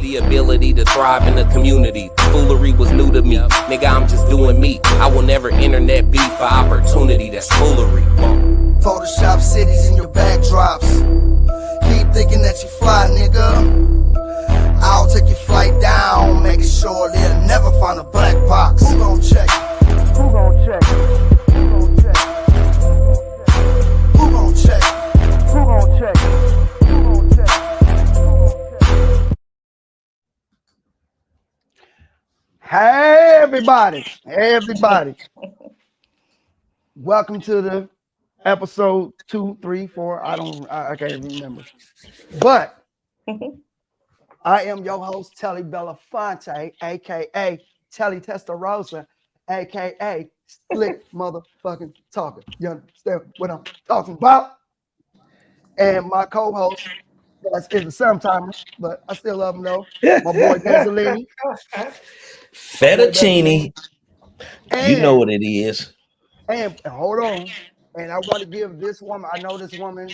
the ability to thrive in the community. Foolery was new to me, nigga, I'm just doing me. I will never internet beef for opportunity, that's foolery. Photoshop cities in your backdrops. Keep thinking that you fly, nigga. I'll take your flight down, making sure they'll never find a black box. Who gon' check? Who gon' check? Who gon' check? Who gon' check? Who gon' check? Who gon' check? Hey everybody, welcome to the episode 2, 3, 4. I can't even remember. But I am your host, Telly Belafonte, aka Telly Testarossa, aka Slick Motherfucking Talker. You understand what I'm talking about? And my co-host is a sometime, but I still love him though. My boy Gasolini. Fettuccine. You know what it is. And hold on. And I want to give this woman, I know this woman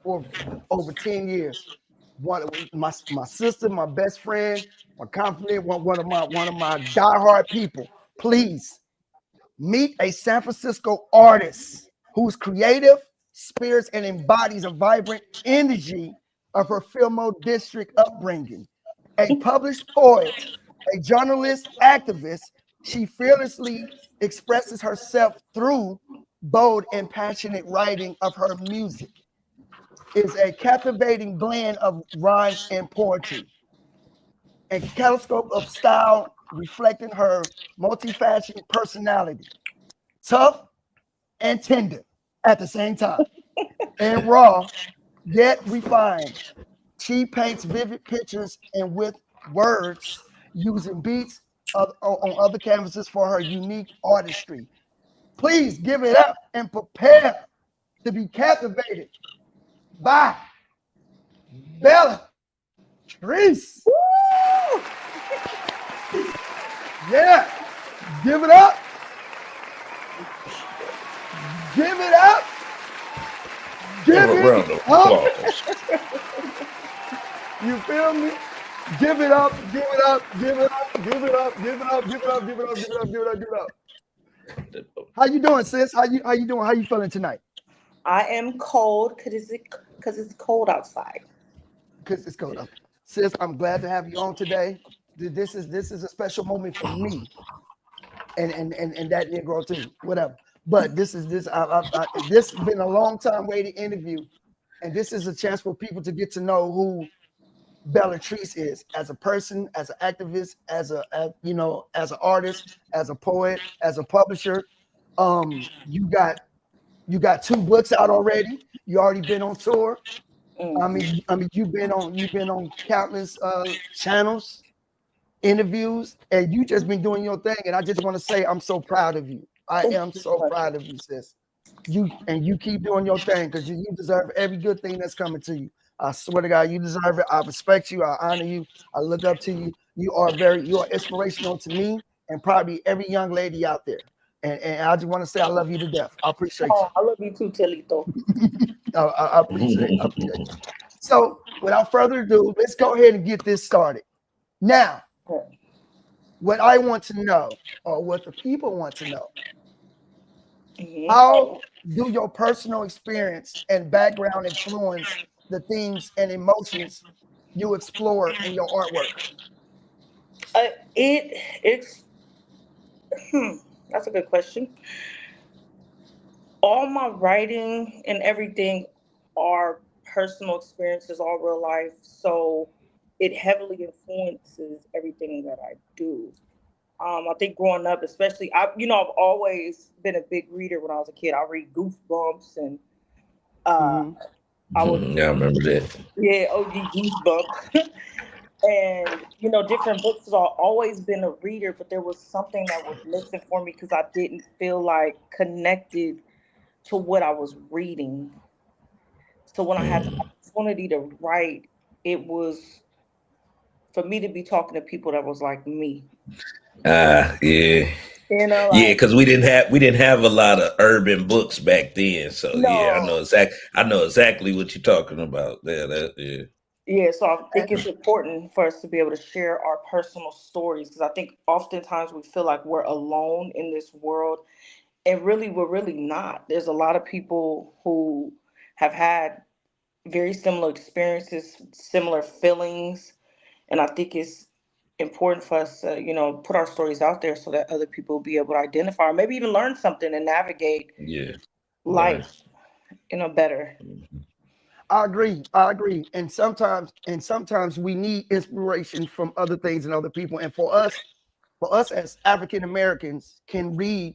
for over 10 years. My sister, my best friend, my confidant, one of my diehard people. Please meet a San Francisco artist who's creative, spirits, and embodies a vibrant energy of her Fillmore district upbringing. A published poet, a journalist, activist, she fearlessly expresses herself through bold and passionate writing of her music. Is a captivating blend of rhymes and poetry. A kaleidoscope of style reflecting her multifaceted personality. Tough and tender at the same time. And raw, yet refined. She paints vivid pictures and with words, using beats on other canvases for her unique artistry. Please give it up and prepare to be captivated by Bella Trice. Woo! Yeah, give it up. Give it up. Give it up. You feel me? Give it up, give it up, give it up, give it up, give it up, give it up, give it up, give it up, give it up, give it up. How you doing, sis? How you doing? How you feeling tonight? I am cold because it's cold outside. Because it's cold up. Sis, I'm glad to have you on today. This is a special moment for me. And that Negro too, whatever. But this has been a long time waiting interview. And this is a chance for people to get to know who Bella Trice is as a person, as an activist, as an artist, as a poet, as a publisher. You got 2 books out already. You already been on tour. I mean, you've been on countless channels, interviews, and you just been doing your thing. And I just want to say I'm so proud of you. I am so proud of you, sis. You keep doing your thing because you deserve every good thing that's coming to you. I swear to God, you deserve it. I respect you. I honor you. I look up to you. You are inspirational to me and probably every young lady out there. And I just want to say I love you to death. I appreciate you. I love you too, Telito. I appreciate you. So without further ado, let's go ahead and get this started. Now, what I want to know, or what the people want to know, how do your personal experience and background influence the themes and emotions you explore in your artwork? That's a good question. All my writing and everything are personal experiences, all real life. So it heavily influences everything that I do. I think growing up, especially, I've always been a big reader when I was a kid. I read Goosebumps and I remember that. Yeah, OG Goosebumps. And, different books. I've always been a reader, but there was something that was missing for me because I didn't feel like connected to what I was reading. So when I had the opportunity to write, it was for me to be talking to people that was like me. Yeah. Because we didn't have a lot of urban books back then. So no. Yeah, I know exactly what you're talking about. Yeah. Yeah, so I think it's important for us to be able to share our personal stories because I think oftentimes we feel like we're alone in this world, and really, we're really not. There's a lot of people who have had very similar experiences, similar feelings, and I think it's important for us to, put our stories out there so that other people will be able to identify or maybe even learn something and navigate Yeah. Right. life, better. I agree. I agree. And sometimes we need inspiration from other things and other people. And for us as African Americans, can read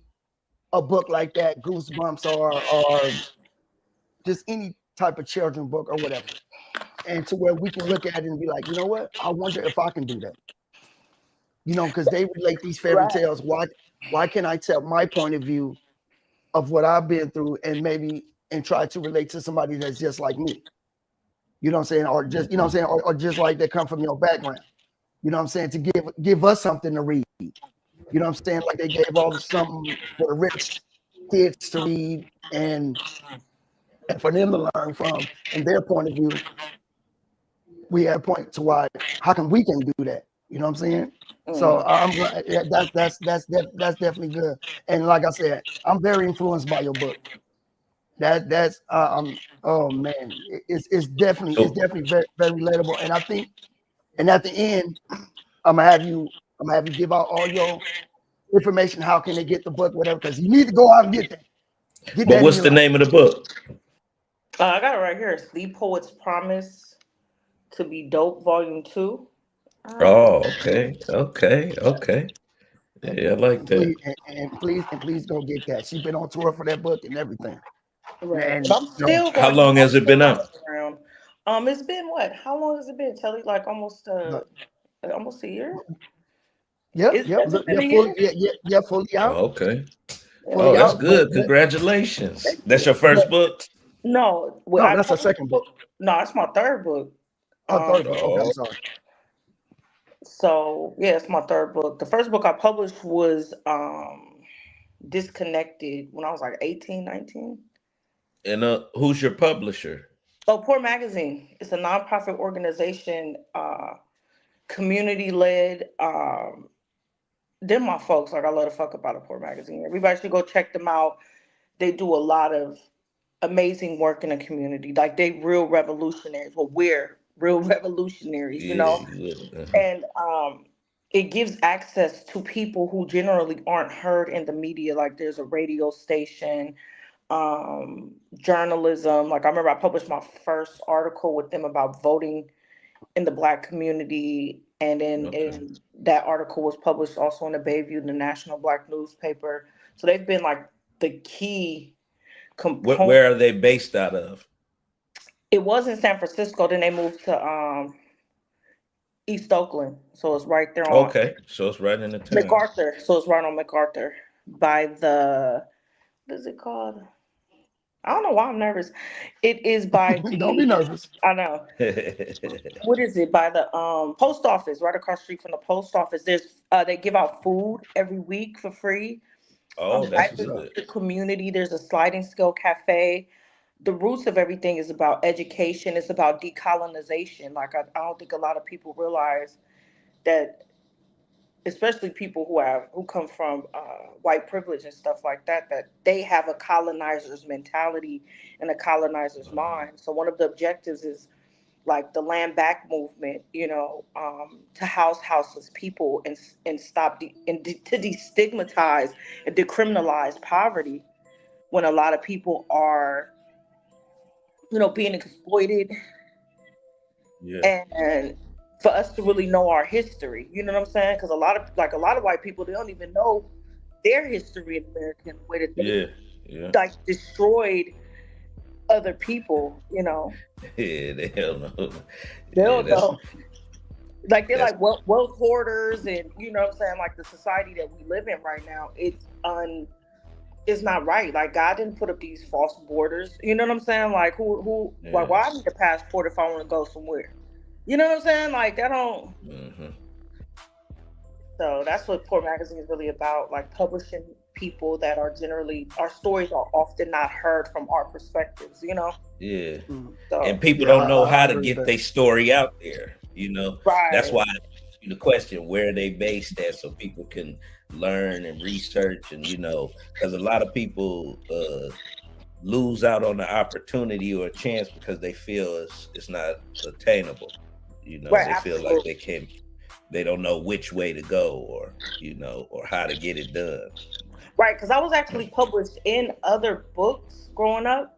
a book like that, Goosebumps, or just any type of children book or whatever, and to where we can look at it and be like, you know what? I wonder if I can do that. Because they relate these fairy Right. tales. Why can't I tell my point of view of what I've been through and try to relate to somebody that's just like me? You know what I'm saying? Or just, or just like they come from your background. You know what I'm saying? To give us something to read. You know what I'm saying? Like they gave all something for the rich kids to read and for them to learn from and their point of view. We had a point to why how come we can do that? You know what I'm saying? So I'm glad that's definitely good. And like I said, I'm very influenced by your book. That's oh man, it's So, definitely very very relatable. And I think, and at the end, I'm gonna have you give out all your information. How can they get the book, whatever? Because you need to go out and get but that in what's your the life. name of the book? I got it right here. It's The Poet's Promise to Be Dope, Volume 2. Oh, okay. Okay. Okay. Yeah, I like And that. please go get that. She's been on tour for that book and everything. Right. And But I'm you know, still How going through long my has it been out? Instagram. It's been what? How long has it been, Telly? Like almost a year? yep, yep, Has it been yeah, a year? fully out, Oh, okay. Oh, fully that's Yeah. out. But good. Congratulations. Thank That's you. your first But book? no, well, no, I that's her published a second book. book. No, it's my third book. Oh, third Um, book. Okay, I'm Oh, sorry. so yeah, it's my third book. The first book I published was Disconnected when I was like 18, 19. and who's your publisher? Oh, Poor Magazine. It's a nonprofit organization, community led. They're my folks. Like I love to fuck about a Poor Magazine. Everybody should go check them out. They do a lot of amazing work in the community. Like they real revolutionaries. Well, we're real revolutionaries, Yeah, yeah. and it gives access to people who generally aren't heard in the media. Like there's a radio station, journalism. Like I remember I published my first article with them about voting in the Black community, and then Okay. in that article was published also in the Bayview, the national Black newspaper. So they've been like the key component. Where are they based out of? It was in San Francisco, then they moved to East Oakland, so it's right there on Okay, so it's right in the town. MacArthur. So it's right on MacArthur by the, what is it called? I don't know why I'm nervous. It is by Don't be the, nervous. I know. What is it? By the post office, right across the street from the post office. There's they give out food every week for free. Oh, that's Right That's next what's to up. good. the community, there's a sliding scale cafe. The roots of everything is about education. It's about decolonization. Like I don't think a lot of people realize that, especially people who come from white privilege and stuff like that, that they have a colonizer's mentality and a colonizer's mind. So one of the objectives is like the land back movement, to house houseless people and stop to destigmatize and decriminalize poverty when a lot of people are, being exploited, Yeah, and for us to really know our history, you know what I'm saying? Because a lot of white people, they don't even know their history in America in the way that they yeah, yeah. like destroyed other people. Yeah, they don't know. They Yeah, don't know. Like they're that's like wealth hoarders, and you know what I'm saying, like the society that we live in right now, it's not right. Like God didn't put up these false borders. You know what I'm saying? Like who like yeah. why I need a passport if I want to go somewhere? You know what I'm saying? Like that don't. Hmm. So that's what Poor Magazine is really about, like publishing people that are generally, our stories are often not heard from our perspectives, you know? Yeah. So, And people Yeah, don't know I how to agree with get that. their story out there, you know. That's right. why the question, where are they based at, so people can learn and research, and you know, because a lot of people lose out on the opportunity or a chance because they feel it's not attainable. You know, Right, they feel like absolutely. they don't know which way to go, or you know, or how to get it done. Right, because I was actually published in other books growing up,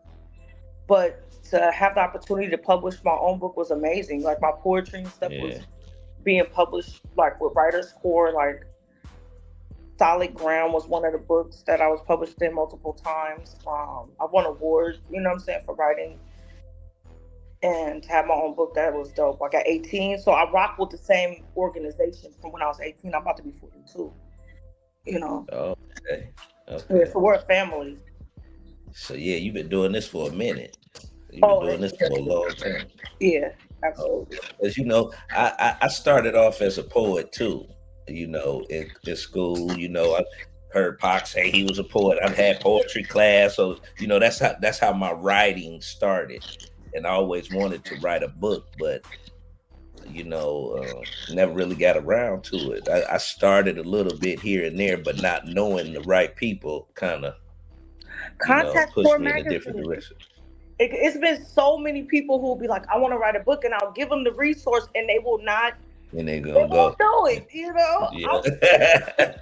but to have the opportunity to publish my own book was amazing. Like my poetry and stuff Yeah. was being published like with Writers Core, like Solid Ground was one of the books that I was published in multiple times. I won awards, you know what I'm saying, for writing, and to have my own book, that was dope. Like at 18, so I rock with the same organization from when I was 18. I'm about to be 42, you know. Oh, okay. Yeah, Okay. so we're a family. So yeah, you've been doing this for a minute. You've been Oh, doing this for a long time. yeah, Oh, absolutely. as you know, I started off as a poet too. You know, in school. You know, I heard Pac say he was a poet. I've had poetry class, so you know that's how my writing started. And I always wanted to write a book, but you know, never really got around to it. I started a little bit here and there, but not knowing the right people, kind of, you know, Contact pushed Core me in a different Magazine. direction. It's been so many people who will be like, I want to write a book, and I'll give them the resource, and they will not. And they They gonna won't go. do it, you know. Yeah.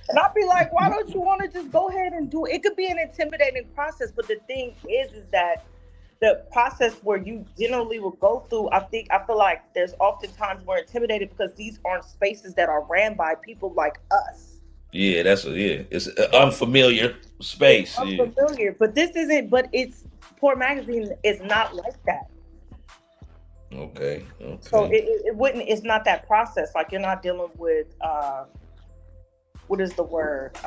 And I'll be like, why don't you want to just go ahead and do it? It could be an intimidating process, but the thing is that the process where you generally will go through, I feel like there's oftentimes we're intimidated because these aren't spaces that are ran by people like us. Yeah, it's an So unfamiliar it's space. Yeah. unfamiliar, but this isn't. But it's Poor Magazine is not like that. Okay. So Okay. it wouldn't. It's not that process. Like you're not dealing with what is the word?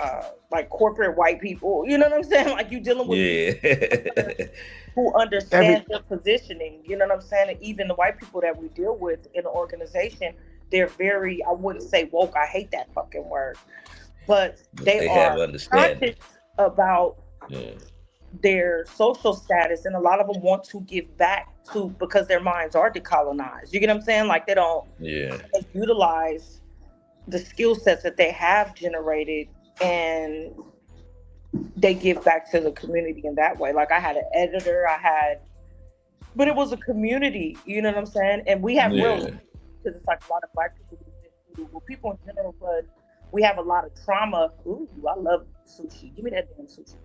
Like corporate white people. You know what I'm saying? Like you dealing with Yeah. who understand their positioning. You know what I'm saying? And even the white people that we deal with in the organization, they're very, I wouldn't say woke. I hate that fucking word. But they have are understanding. conscious about Yeah. their social status, and a lot of them want to give back to, because their minds are decolonized. You get what I'm saying? Like they don't Yeah. utilize the skill sets that they have generated, and they give back to the community in that way. Like I had an editor, but it was a community, you know what I'm saying? And we have real, Yeah. because it's like a lot of black people, well, people in general, but we have a lot of trauma. Ooh, I love sushi. Give me that damn sushi.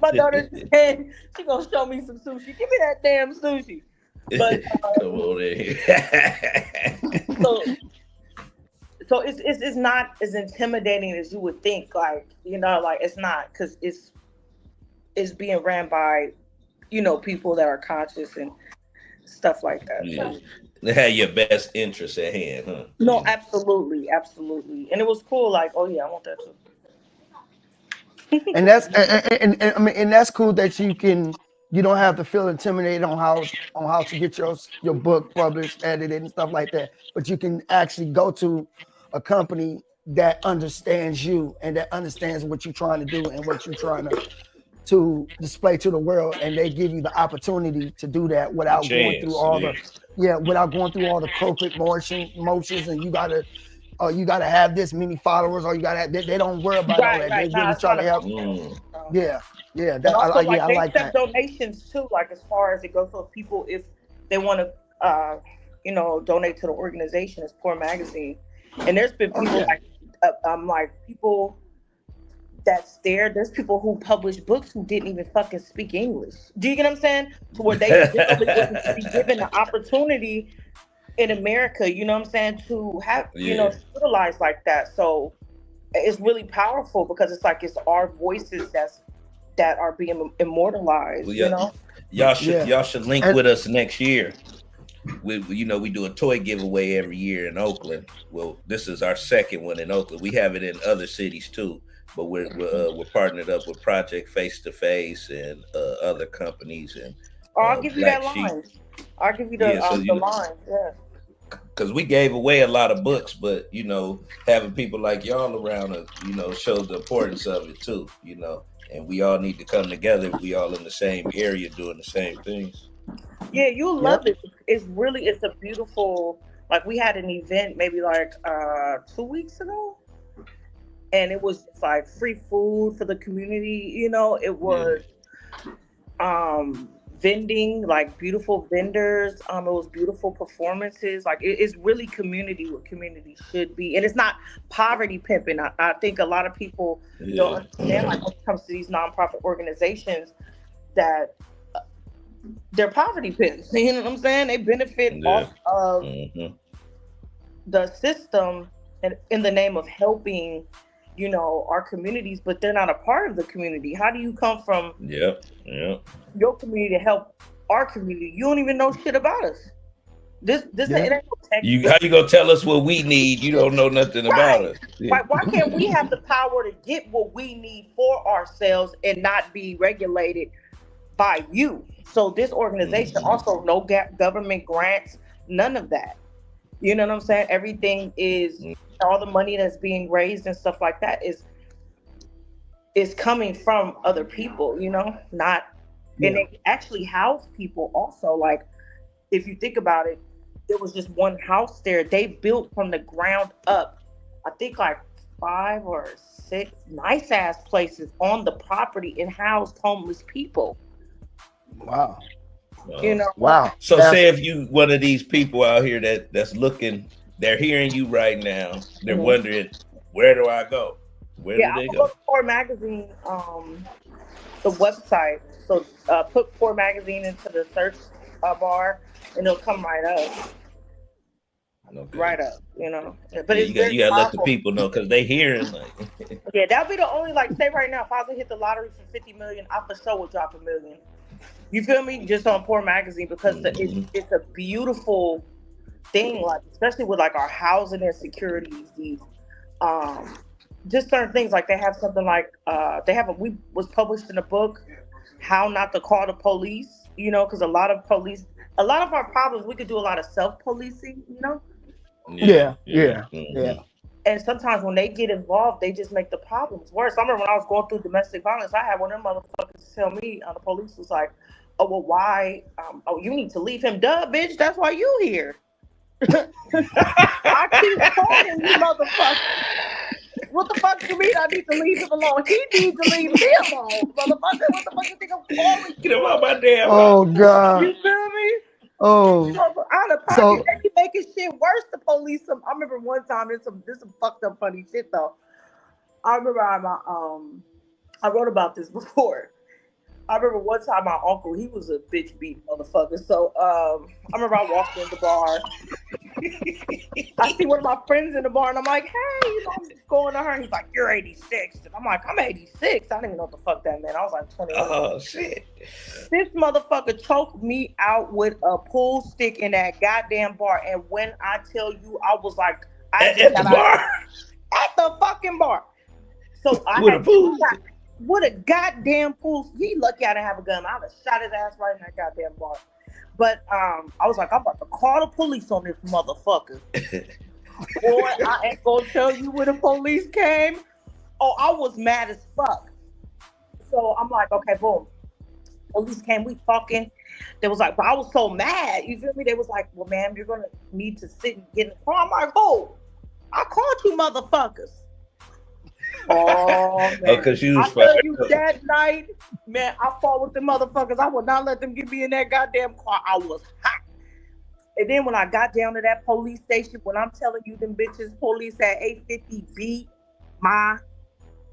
My daughter said she gonna show me some sushi. Give me that damn sushi. But Come on in. so it's not as intimidating as you would think. Like, you know, like it's not, because it's being ran by, you know, people that are conscious and stuff like that. Yeah. So, They had your best interests at hand, huh? no, Yeah. absolutely, and it was cool. Like, oh yeah, I want that too. And that's and I mean, and that's cool that you don't have to feel intimidated on how to get your book published, edited, and stuff like that. But you can actually go to a company that understands you and that understands what you're trying to do and what you're trying to display to the world, and they give you the opportunity to do that without going through Chance. all Yeah. without going through all the corporate motions, and you gotta have this many followers, or you gotta have, they don't worry about all that. They Right. Nah, really it's try not to help. about Mm. Yeah, And also, like, I they like accept that. donations too. Like, as far as it goes, so people, if they want to, you know, donate to the organization, it's Poor Magazine. And there's been people like people that's there. There's people who publish books who didn't even fucking speak English. Do you get what I'm saying? To where they generally wouldn't be given the opportunity in America, you know what I'm saying, to have, you know, utilize like that. So it's really powerful because it's like it's our voices that are being immortalized. Well, you know, y'all should link with us next year. We do a toy giveaway every year in Oakland. Well, this is our second one in Oakland. We have it in other cities too, but we're partnered up with Project Face to Face and other companies and I'll give you Black that Sheep. line. I'll give you the line. Yeah. because we gave away a lot of books, but you know, having people like y'all around us, you know, shows the importance of it too. You know, and we all need to come together. We all in the same area doing the same things. Yeah, you'll Yep. love it. It's a beautiful, like we had an event maybe like 2 weeks ago, and it was just like free food for the community, you know. It was vending, like beautiful vendors. It was beautiful performances. Like it's really community, what community should be. And it's not poverty pimping. I think a lot of people don't understand, like when it comes to these nonprofit organizations, that they're poverty pimps. You know what I'm saying? They benefit off of the system and in the name of helping, you know, our communities, but they're not a part of the community. How do you come from your community to help our community? You don't even know shit about us. It ain't no how you gonna tell us what we need? You don't know nothing about us. Why can't we have the power to get what we need for ourselves and not be regulated by you? So this organization also no government grants, none of that. You know what I'm saying? Everything is all the money that's being raised and stuff like that is coming from other people, you know, not and they actually house people also. Like if you think about it, there was just one house there. They built from the ground up, I think like 5 or 6 nice ass places on the property and housed homeless people. Wow. You know, So say if you one of these people out here that's looking, they're hearing you right now, they're wondering, where do I go? Where do they go? Poor Magazine, the website. So put Poor Magazine into the search bar, and it'll come right up. Right up, you know. But you gotta let the people know because they hearing like. Yeah, that'll be the only, like, say right now, if I was to hit the lottery for 50 million, I for sure would drop $1 million. You feel me? Just on Poor Magazine, because it's a beautiful thing, like especially with like our housing insecurities, these just certain things. Like they have something like we was published in a book, How Not to Call the Police, you know, because a lot of our problems, we could do a lot of self-policing, you know. Yeah. And sometimes when they get involved, they just make the problems worse. I remember when I was going through domestic violence, I had one of them motherfuckers tell me, the police was like, oh, well, why? You need to leave him. Duh, bitch, that's why you here. I keep calling you, motherfucker. What the fuck do you mean I need to leave him alone? He needs to leave me alone, motherfucker. What the fuck you think I'm calling? Get him out my damn house. God. You feel me? Oh. Out of pocket, they be making shit worse. The police. I remember one time. This some fucked up funny shit though. I remember I wrote about this before. I remember one time my uncle, he was a bitch beat motherfucker. So I remember I walked in the bar. I see one of my friends in the bar and I'm like, hey, you know, I'm just going to her. And he's like, you're 86. And I'm like, I'm 86. I didn't even know what the fuck that meant. I was like 21. Oh, shit. This motherfucker choked me out with a pool stick in that goddamn bar. And when I tell you, I was like, at the bar? At the fucking bar. So I with a pool stick. With a goddamn pool. He lucky I didn't have a gun. I would have shot his ass right in that goddamn bar. But I was like, I'm about to call the police on this motherfucker. Boy, I ain't gonna tell you when the police came. Oh, I was mad as fuck. So I'm like, okay, boom. Police came, we talking. They was like, but I was so mad. You feel me? They was like, well, ma'am, you're gonna need to sit and get in the car. I'm like, oh, I called you motherfuckers. Oh, man. Because you was I tell you that night, man, I fought with the motherfuckers. I would not let them get me in that goddamn car. I was hot. And then when I got down to that police station, when I'm telling you them bitches, police at 850 beat my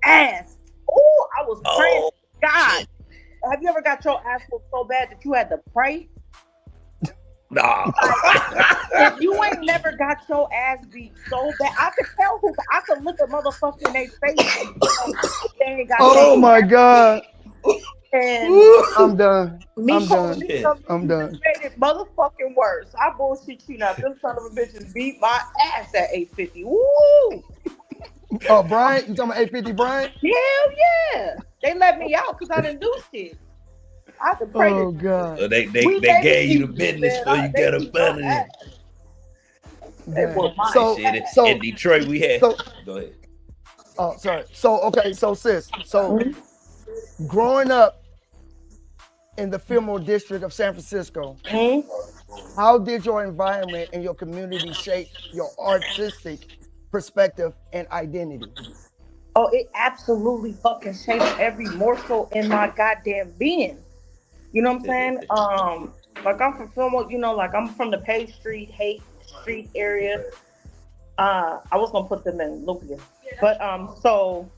ass. Oh, I was praying. God, have you ever got your ass whooped so bad that you had to pray? Nah. If you ain't never got your ass beat so bad, I could tell who. I could look at motherfucker in their face. And, they ain't got oh my God. And I'm done. I'm done. I'm done. Made it motherfucking worse. I bullshit you now. Them son of a bitches beat my ass at 850. Woo! Oh, Brian? You talking about 850 Brian? Hell yeah. They let me out because I didn't do shit. I had to pray. Oh, God. So they gave you the business so you got up under it. It was mine. So Shit, so in Detroit, we had. so Go ahead. oh sorry. So okay, so sis, so Mhm. growing up in the Fillmore district of San Francisco, Mhm. how did your environment and your community shape your artistic perspective and identity? Oh, it absolutely fucking shaped every morsel in my goddamn being. You know what I'm saying? Like I'm from Fillmore, you know, like I'm from the Page Street, Haight Street area. I was gonna put them in Lupia. But so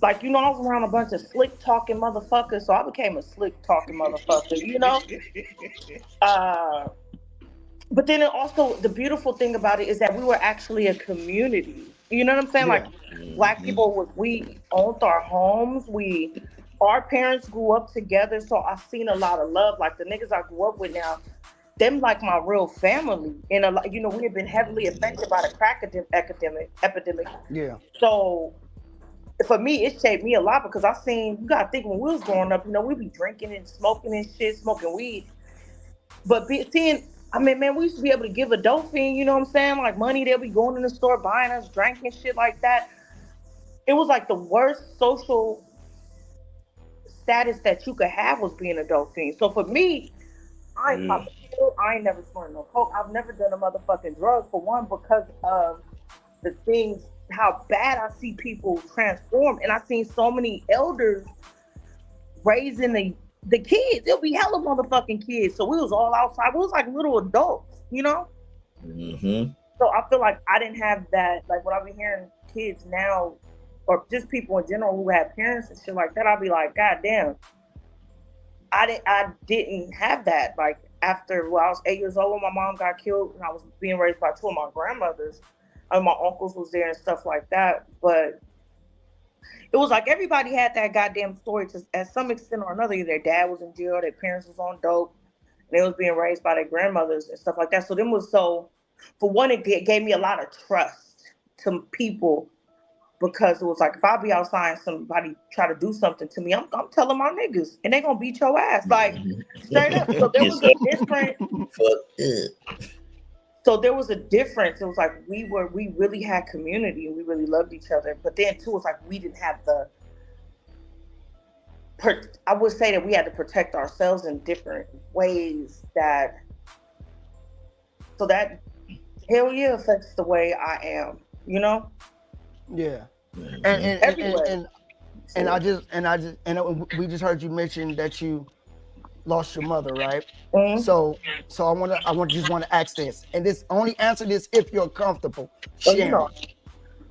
like, you know, I was around a bunch of slick talking motherfuckers, so I became a slick talking motherfucker, you know? Uh but then also the beautiful thing about it is that we were actually a community. You know what I'm saying? Like Yeah, black Mhm. people was we owned our homes. Our parents grew up together, so I've seen a lot of love. Like the niggas I grew up with now, them like my real family. And a lot, you know, we have been heavily affected by the crack epidemic. yeah, So for me, it shaped me a lot because I seen, you gotta think when we was growing up, you know, we be drinking and smoking and shit, smoking weed. But seeing, I mean, man, we used to be able to give a dope fiend, you know what I'm saying? Like money, they'll be going in the store buying us drink and shit like that. It was like the worst social status that you could have was being a dope fiend. So for me, I ain't Yeah. popping pill. I ain't never snorting no coke. I've never done a motherfucking drug for one because of the things, how bad I see people transform. And I've seen so many elders raising the kids. It'll be hella motherfucking kids. So we was all outside. We was like little adults, you know? Mm-hmm. So I feel like I didn't have that. Like when I be hearing kids now, or just people in general who have parents and shit like that, I'll be like, God damn, I didn't have that. Like after, well, I was 8 years old when my mom got killed, and I was being raised by two of my grandmothers, and my uncles was there and stuff like that. But it was like everybody had that goddamn story to at some extent or another. Either their dad was in jail, their parents was on dope, and they was being raised by their grandmothers and stuff like that. So them was so, for one, it gave me a lot of trust to people because it was like if I be outside and somebody try to do something to me, I'm telling my niggas and they gonna beat your ass like straight up. So there Yes, was sir. a different. Fuck up. So there was a difference. It was like we really had community and we really loved each other. But then too, it's like we didn't have the. I would say that we had to protect ourselves in different ways. That hell yeah affects the way I am. You know, yeah. And Mhm. and and and, everywhere. and, and we just heard you mention that you lost your mother, right? Mm-hmm. So just want to ask this, and this only answer this if you're comfortable So you know. sharing.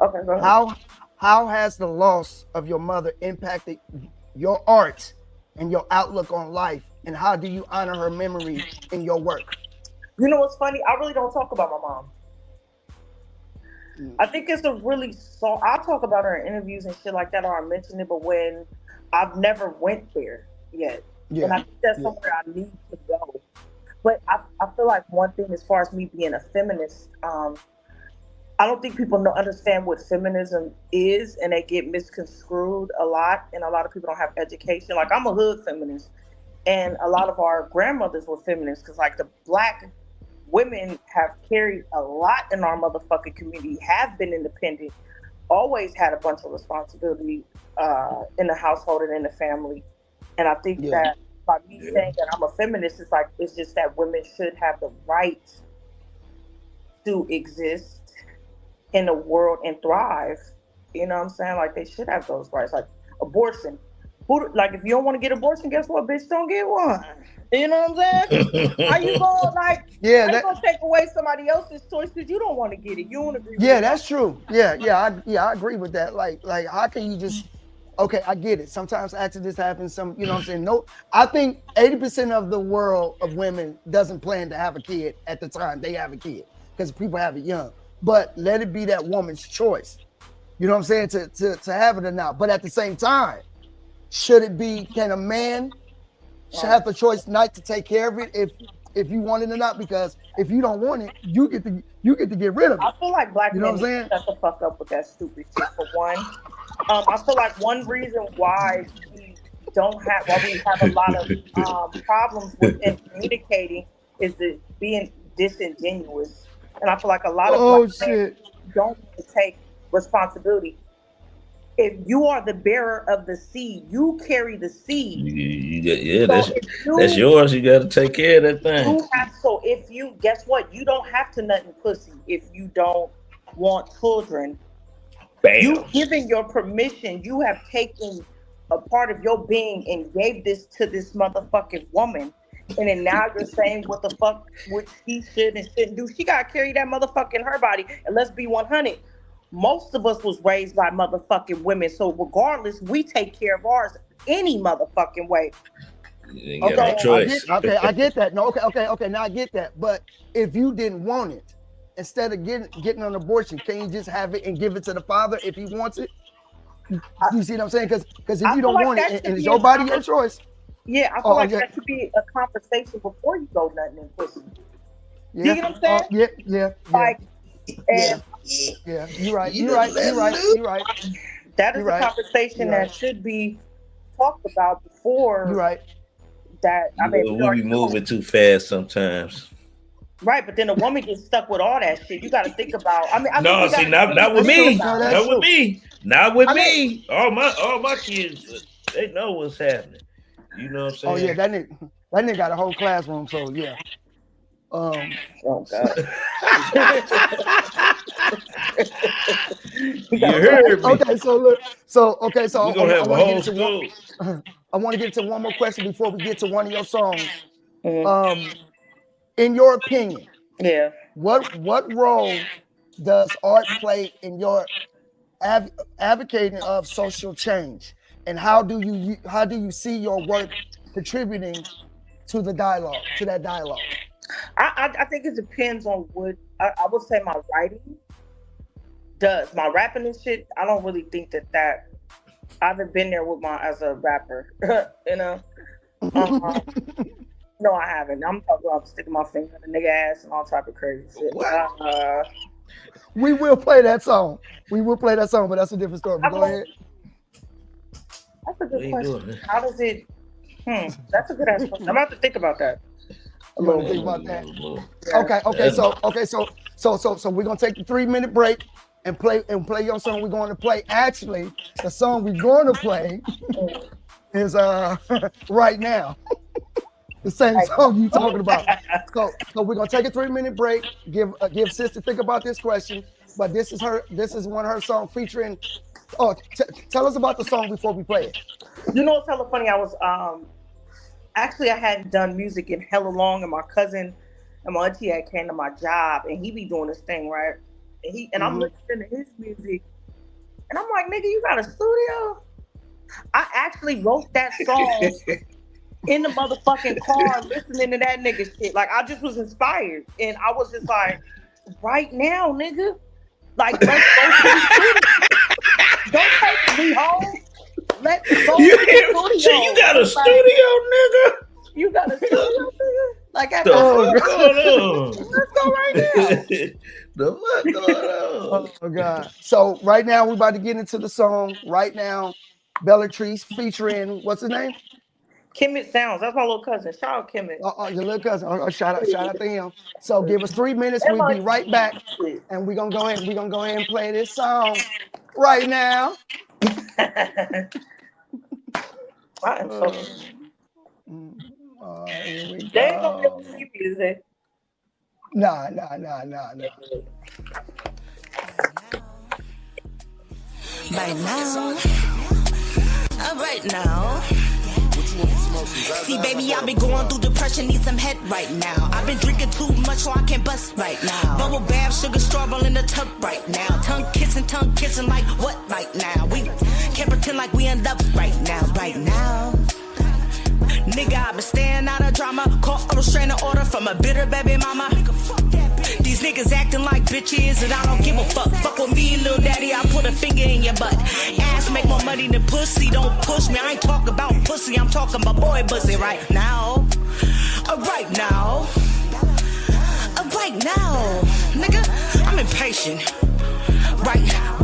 Okay, go ahead. How how has the loss of your mother impacted your art and your outlook on life, and how do you honor her memory in your work? You know what's funny? I really don't talk about my mom. Mm, I think it's a really so. I talk about her in interviews and shit like that, or I mention it, but when I've never went there yet, and yeah, I think that's yeah, somewhere I need to go. But I feel like one thing, as far as me being a feminist, I don't think people understand what feminism is, and they get misconstrued a lot, and a lot of people don't have education. Like I'm a hood feminist, and a lot of our grandmothers were feminists because, like, the black women have carried a lot in our motherfucking community, have been independent, always had a bunch of responsibility in the household and in the family. And I think yeah, that by me Yeah. saying that I'm a feminist, it's like it's just that women should have the right to exist in the world and thrive. You know what I'm saying? Like they should have those rights. Like abortion. Like if you don't want to get abortion, guess what, bitch? Don't get one. You know what I'm saying? How you gonna like? yeah. How you That gonna take away somebody else's choice because you don't want to get it? You don't agree with yeah, it. that's true. I agree with that. Like how can you just okay, I get it. Sometimes accidents happen. Some, you know what I'm saying? No, I think 80% of the world of women doesn't plan to have a kid at the time they have a kid because people have it young. But let it be that woman's choice. You know what I'm saying? To have it or not. But at the same time, should it be, can a man should Right. have the choice not to take care of it if you want it or not? Because if you don't want it, you get to get rid of I it. feel like black You know men what need I'm to saying? shut the fuck up with that stupid shit. For one, I feel like one reason why we have a lot of problems with and communicating is the being disingenuous. and I feel like a lot of black men shit. don't want to take responsibility. If you are the bearer of the seed, you carry the seed. That's yours. You got to take care of that thing. If you guess what, you don't have to nut in pussy if you don't want children. Bam. You given your permission. You have taken a part of your being and gave this to this motherfucking woman, and then now you're saying what the fuck, which he should and shouldn't do. She gotta carry that motherfucker in her body. And let's be 100. Most of us was raised by motherfucking women, so regardless, we take care of ours any motherfucking way. No choice. I get that. No, okay. Now I get that. But if you didn't want it, instead of getting an abortion, can you just have it and give it to the father if he wants it? You see what I'm saying? Because if you don't want it, and it's your body, your choice. Yeah, I feel like that should be a conversation before you go nutting in pussy. Yeah. You get what I'm saying? Yeah. Like, and yeah, you're right. That is a conversation that should be talked about before. You're right. That I mean, we be moving too fast sometimes. Right, but then a woman gets stuck with all that shit. You got to think about. I mean, not with me. Not with me. All my kids, they know what's happening. You know what I'm saying? Oh yeah, that nigga got a whole classroom. So yeah. Oh God. You heard me. Okay, so look. So we're gonna have a whole school. I want to get to one more question before we get to one of your songs. Mm-hmm. In your opinion, what role does art play in your advocating of social change, and how do you see your work contributing to the dialogue, to that dialogue? I think it depends on what I would say. My writing does. My rapping and shit, I don't really think that I haven't been there with as a rapper, you know. No, I haven't. I'm talking about sticking my finger in the nigga ass and all type of crazy shit. We will play that song. But that's a different story. But go ahead. That's a good question. How does it? That's a good ass question. I'm about to think about that. You want to think about that? Okay. So we're gonna take a 3-minute break and play your song. We're going to play. Actually, the song we're going to play is Right Now. The same song you talking about. So we're gonna take a 3-minute break. Give sis to think about this question. But this is one of her songs featuring. Oh, tell us about the song before we play it. You know what's hella funny? I was actually I hadn't done music in hella long, and my cousin and my auntie had came to my job, and he be doing this thing, right? And I'm listening to his music, and I'm like, nigga, you got a studio? I actually wrote that song in the motherfucking car listening to that nigga shit. Like, I just was inspired, and I was just like, right now, nigga, like, let's go to the studio. Don't take me home. Let's go to the studio. You got a studio, nigga? You got a studio, nigga? Like, Let's go right now. The fuck going on? Oh God! So right now we're about to get into the song. Right now, Trice featuring what's his name? Kemet Sounds. That's my little cousin. Shout out Kemet. Your little cousin. Shout out to him. So give us 3 minutes. We'll be right back, and we're gonna go ahead. And play this song right now. I am so. Here we go. They ain't gonna be able to see me, is they? Nah. Right now. See, baby, I've been going through depression, need some head right now. I've been drinking too much, so I can't bust right now. Bubble bath, sugar straw roll in the tub right now. Tongue kissing like what right now? We can't pretend like we in love right now. Nigga, I've been staying out of drama. Caught a restraining order from a bitter baby mama. These niggas acting like bitches, and I don't give a fuck. Fuck with me, little daddy, I put a finger in your butt. Ass make more money than pussy, don't push me. I ain't talking about pussy, I'm talking about boy pussy right now. Right now. Right now. Nigga, I'm impatient. Right now.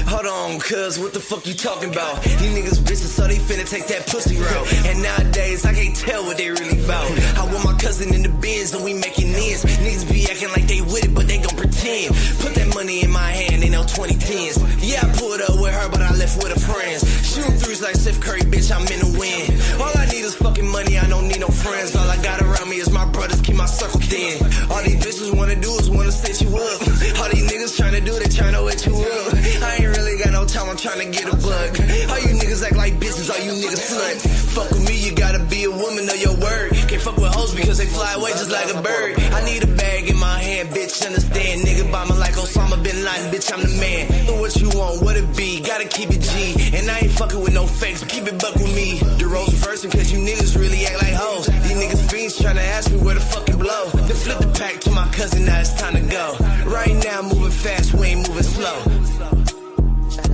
Hold hold on, cuz what the fuck you talking about? These niggas bitches, so they finna take that pussy route. And nowadays, I can't tell what they really about. I want my cousin in the Benz and we making ends. Niggas be acting like they with it, but they gon' pretend. Put that money in my hand, they know 2010s. Yeah, I pulled up with her, but I left with her friends. Shooting threes like Steph Curry, bitch, I'm in the win. All I need is fucking money, I don't need no friends. All I got around me is my brothers, keep my circle thin. All these bitches wanna do is wanna set you up. All these niggas tryna do, they tryna wet you up. I ain't really got no time, I'm tryna get a bug. All you niggas act like bitches, all you niggas sluts. Fuck with me, you gotta be a woman of your word. Can't fuck with hoes because they fly away just like a bird. I need a bag in my hand, bitch, understand. Nigga bombing like Osama bin Laden, bitch, I'm the man. So what you want, what it be, gotta keep it G. And I ain't fucking with no fakes, but keep it buck with me. The roles reversing cause you niggas really act like hoes. These niggas fiends tryna ask me where the fuck it blow. Then flip the pack to my cousin, now it's time to go. Right now, moving fast, we ain't moving slow.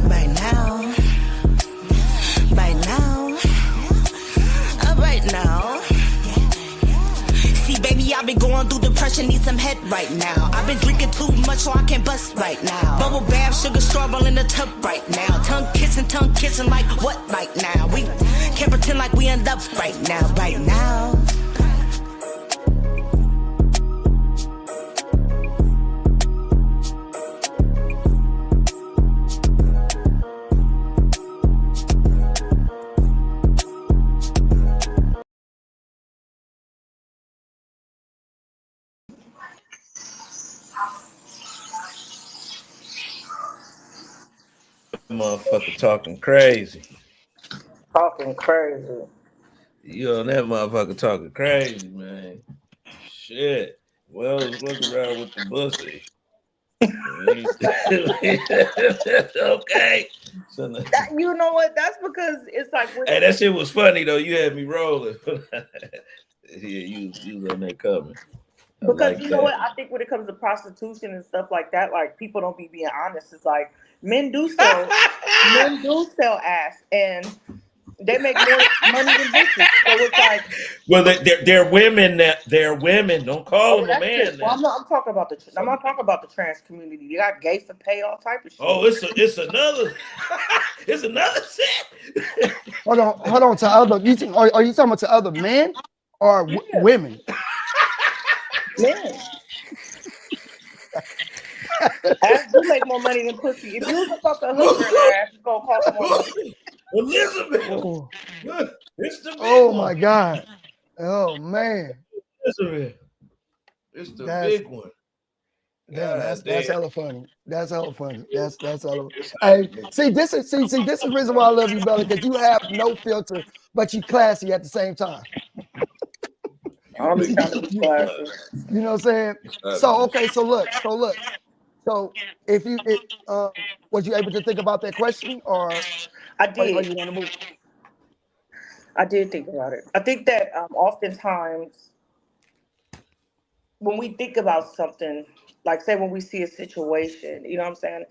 Right now, right now, right now. See, baby, I've been going through depression, need some head right now. I've been drinking too much, so I can't bust right now. Bubble bath, sugar straw roll in the tub right now. Tongue kissing like what right now? We can't pretend like we end up right now, right now. Motherfucker talking crazy. Talking crazy. You on that motherfucker talking crazy, man. Shit. Wells looking around with the pussy. Okay. So, You know what? That's because it's like. Hey, that shit was funny though. You had me rolling. Yeah, you was on that coming. Because like you know what? I think when it comes to prostitution and stuff like that, like people don't be being honest. It's like men do sell ass, and they make more money than bitches. So it's like, well, they're women. They're women. Don't call them a man. Well, I'm not talking about the trans community. You got gay for pay, all type of shit. Oh, it's another. It's another set. Hold on. To other, are you talking about to other men or women? Men. Ass do make more money than pussy. If you was a fucking hooker, ass is gonna cost more money. Elizabeth. Oh, It's the oh my God. Oh man. Elizabeth. It's the big one. Damn, that's hella funny. That's hella funny. That's hella. Hey, see, this is the reason why I love you, brother, because you have no filter, but you classy at the same time. I'll be trying to be classy. You know what I'm saying? So okay, so look. So if you was you able to think about that question, or I did. Or you want to move? I did think about it. I think that oftentimes when we think about something, like say when we see a situation, you know what I'm saying,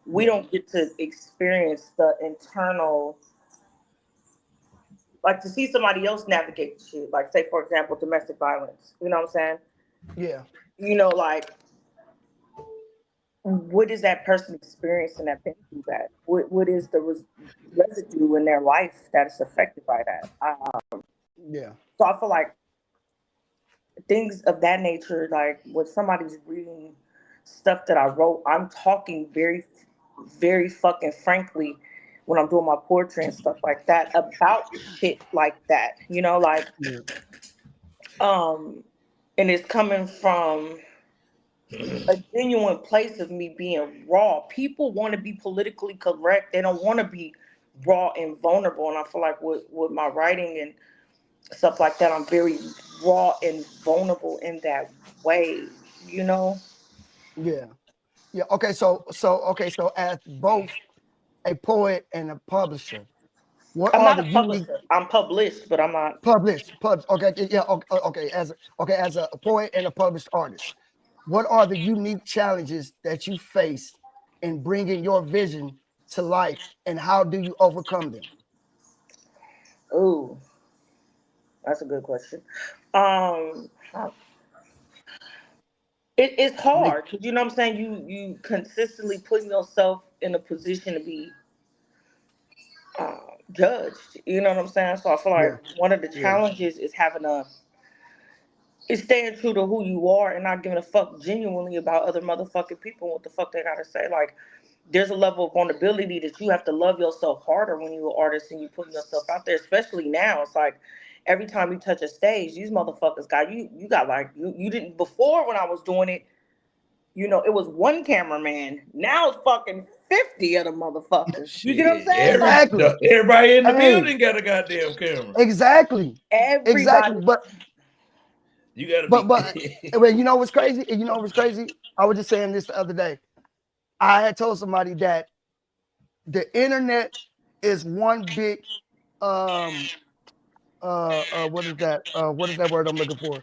we don't get to experience the internal, like to see somebody else navigate the shit. Like say, for example, domestic violence. You know what I'm saying? Yeah. You know, like what is that person experiencing that been through that? What is the residue in their life that is affected by that? Yeah. So I feel like things of that nature, like when somebody's reading stuff that I wrote, I'm talking very, very fucking frankly when I'm doing my poetry and stuff like that about shit like that, you know, like, and it's coming from a genuine place of me being raw. People want to be politically correct. They don't want to be raw and vulnerable. And I feel like with my writing and stuff like that, I'm very raw and vulnerable in that way, you know? Yeah. Yeah. Okay. So as both a poet and a publisher, what I'm are not the a unique publisher. I'm published, but I'm not okay. Yeah. Okay. As a poet and a published artist, what are the unique challenges that you face in bringing your vision to life, and how do you overcome them? Ooh, that's a good question. It's hard because you know what I'm saying. You consistently putting yourself in a position to be judged. You know what I'm saying? So I feel like one of the challenges is is staying true to who you are and not giving a fuck genuinely about other motherfucking people and what the fuck they gotta say. Like, there's a level of vulnerability that you have to love yourself harder when you're an artist and you putting yourself out there, especially now. It's like every time you touch a stage, these motherfuckers got you got like you didn't before when I was doing it, you know, it was one cameraman. Now it's fucking 50 of the motherfuckers. You get what I'm saying? Exactly. Everybody in the building got a goddamn camera. Exactly. Everybody. Exactly. But you gotta but you know what's crazy? You know what's crazy? I was just saying this the other day. I had told somebody that the internet is one big what is that? What is that word I'm looking for?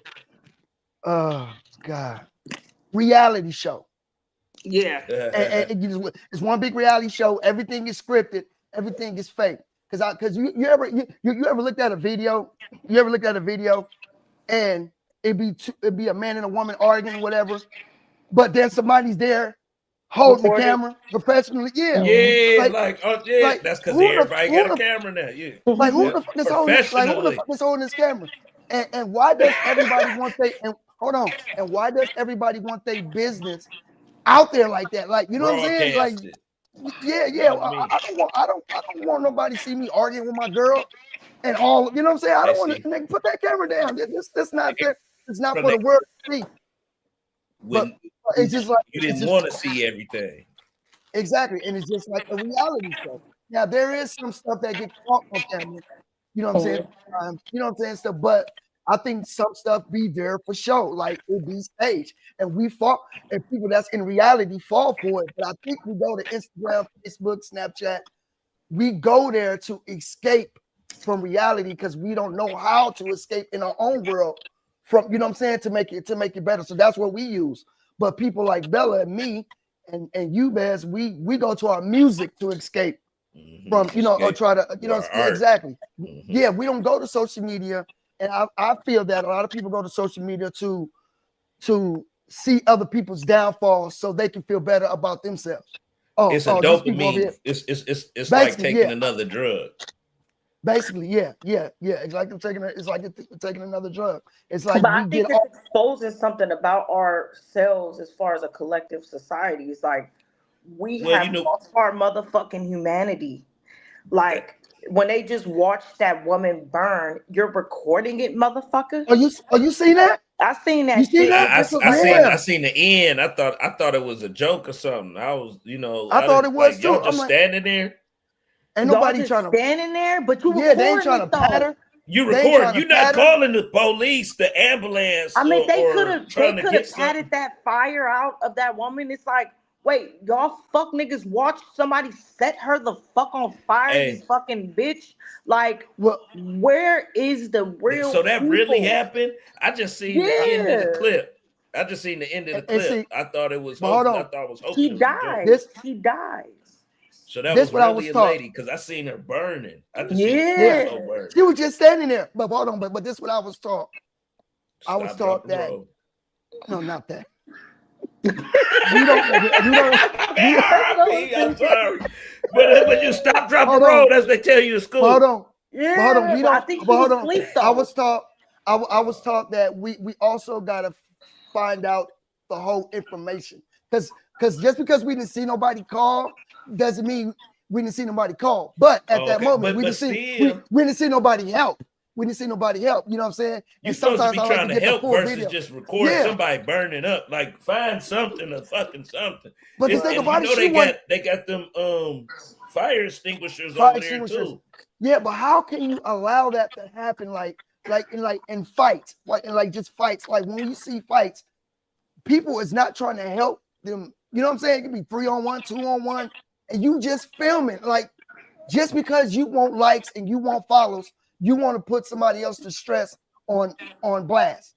God. Reality show. Yeah. and it's one big reality show. Everything is scripted, everything is fake. Because you ever looked at a video? You ever looked at a video and it'd be a man and a woman arguing, whatever, but then somebody's there holding the camera professionally. Like that's because everybody got a camera now. Yeah. Like who the fuck is holding this camera? And why does everybody want and why does everybody want their business out there like that? Like, you know what I'm saying? Like, yeah. I don't want nobody see me arguing with my girl and all. You know what I'm saying? I don't want to put that camera down. That's not there. It's not for the world to see. But it's just like you didn't want to see everything. Exactly, and it's just like a reality show. Now there is some stuff that gets caught on camera. You know what I'm saying? You know what I'm saying? Stuff, but I think some stuff be there for show, like it be staged, and we fall, and people that's in reality fall for it. But I think we go to Instagram, Facebook, Snapchat. We go there to escape from reality because we don't know how to escape in our own world from, you know what I'm saying, to make it better. So that's what we use. But people like Bella and me and you, Baz, we go to our music to escape from, you know, or try to, you know, exactly. Yeah, we don't go to social media. And I feel that a lot of people go to social media to see other people's downfalls so they can feel better about themselves. It's a dopamine. It's like taking another drug. Basically, yeah. It's like taking another drug. It's like, but I think it's exposing something about ourselves as far as a collective society. It's like we have lost our motherfucking humanity. Like when they just watch that woman burn, you're recording it, motherfucker. Are you seeing that? I seen that. You seen that? I seen the end. I thought it was a joke or something. I was, I thought it was like, too. Y'all just standing there. Ain't nobody trying to stand in there, but you they ain't trying to patter. You recording? You're not calling the police, the ambulance. I mean, they could have patted that fire out of that woman. It's like, wait, y'all fuck niggas watch somebody set her the fuck on fire, this fucking bitch. Like, where is the real? So that really happened? I just seen the end of the clip. I just seen the end of the clip. I thought it was. I thought it was. She died. She died. So that was really a lady because I seen her burning. I just seen her so burning. She was just standing there. But hold on, but this is what I was taught. I was taught that. No, not that. I'm sorry. But when you stop, drop, and roll, as they tell you in school. Hold on. Yeah, hold on. I think hold on. I was taught that we also gotta find out the whole information. Because just because we didn't see nobody call doesn't mean we didn't see nobody call. But at that moment, we didn't see nobody help. We didn't see nobody help. You know what I'm saying? You're supposed to be trying to help versus just record somebody burning up. Like find something or fucking something. But the thing about it, they got them fire extinguishers over there too. Yeah, but how can you allow that to happen? Like in fights, like just fights. Like when you see fights, people is not trying to help them. You know what I'm saying? It could be 3-on-1, 2-on-1, and you just filming. Like just because you want likes and you want follows, you want to put somebody else to stress on blast.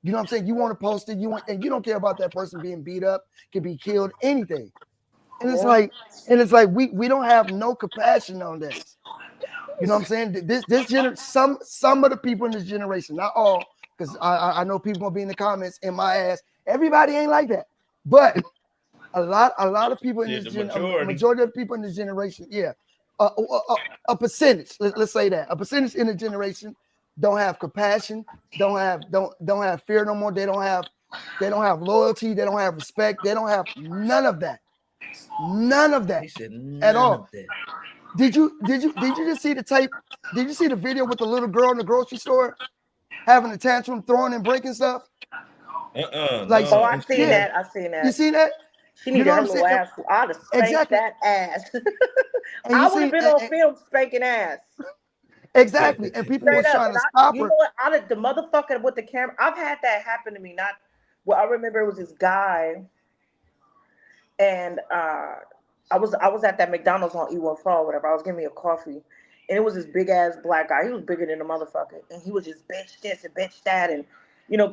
You know what I'm saying? You want to post it. And you don't care about that person being beat up, can be killed, anything. And it's like we don't have no compassion on this. You know what I'm saying? Some of the people in this generation, not all, because I know people gonna be in the comments in my ass. Everybody ain't like that, but A lot of people in Yeah, this the majority. majority of people in this generation, yeah, a percentage. Let's say that a percentage in the generation don't have compassion, don't have fear no more. They don't have loyalty. They don't have respect. They don't have none of that. None of that He said at none of all. that. Did you just see the tape? Did you see the video with the little girl in the grocery store having a tantrum, throwing and breaking stuff? Like, Oh, No. I seen yeah, that. I seen you that. seen that? She You needed know what her I'm saying? little ass. I'd have spanked Exactly. that ass. And you I would have see, been on film spanking ass. exactly. And people Straight was up. trying And to stop you her. know what? Out of the motherfucker with the camera, I've had that happen to me. Not well, I remember it was this guy, and I was at that McDonald's on E1 Fall, whatever. I was getting me a coffee. And it was this big ass black guy. He was bigger than a motherfucker. And he was just bitch this and bitch that and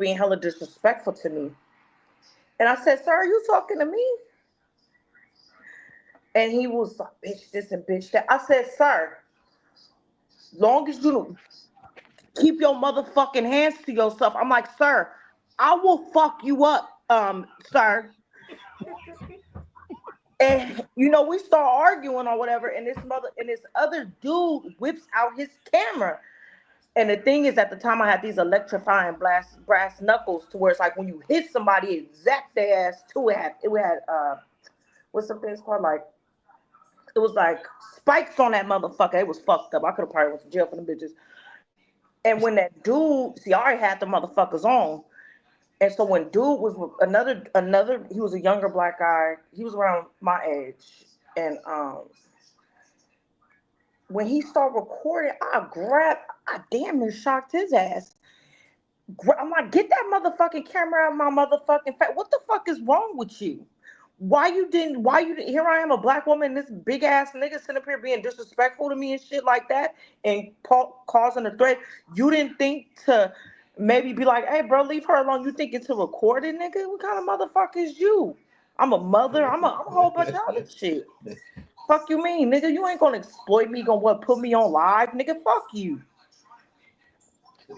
being hella disrespectful to me. And I said, "Sir, are you talking to me?" And he was like, "Bitch this and bitch that." I said, "Sir, long as you keep your motherfucking hands to yourself." I'm like, "Sir, I will fuck you up, sir." And we start arguing or whatever, and this other dude whips out his camera. And the thing is, at the time, I had these electrifying brass knuckles, to where it's like when you hit somebody, it zapped their ass too. It had what's some things called, like, it was like spikes on that motherfucker. It was fucked up. I could have probably went to jail for them bitches. And when that dude, see, I already had the motherfuckers on. And so when dude was with another, he was a younger black guy. He was around my age. And when he started recording, I damn near shocked his ass. I'm like, "Get that motherfucking camera out of my motherfucking face. What the fuck is wrong with you? Why you didn't, here I am, a black woman, this big ass nigga sitting up here being disrespectful to me and shit like that and causing a threat. You didn't think to maybe be like, hey, bro, leave her alone. You thinking to record it, nigga? What kind of motherfucker is you? I'm a mother. I'm a whole bunch of other shit. Fuck you mean, nigga? You ain't gonna exploit me, put me on live, nigga? Fuck you."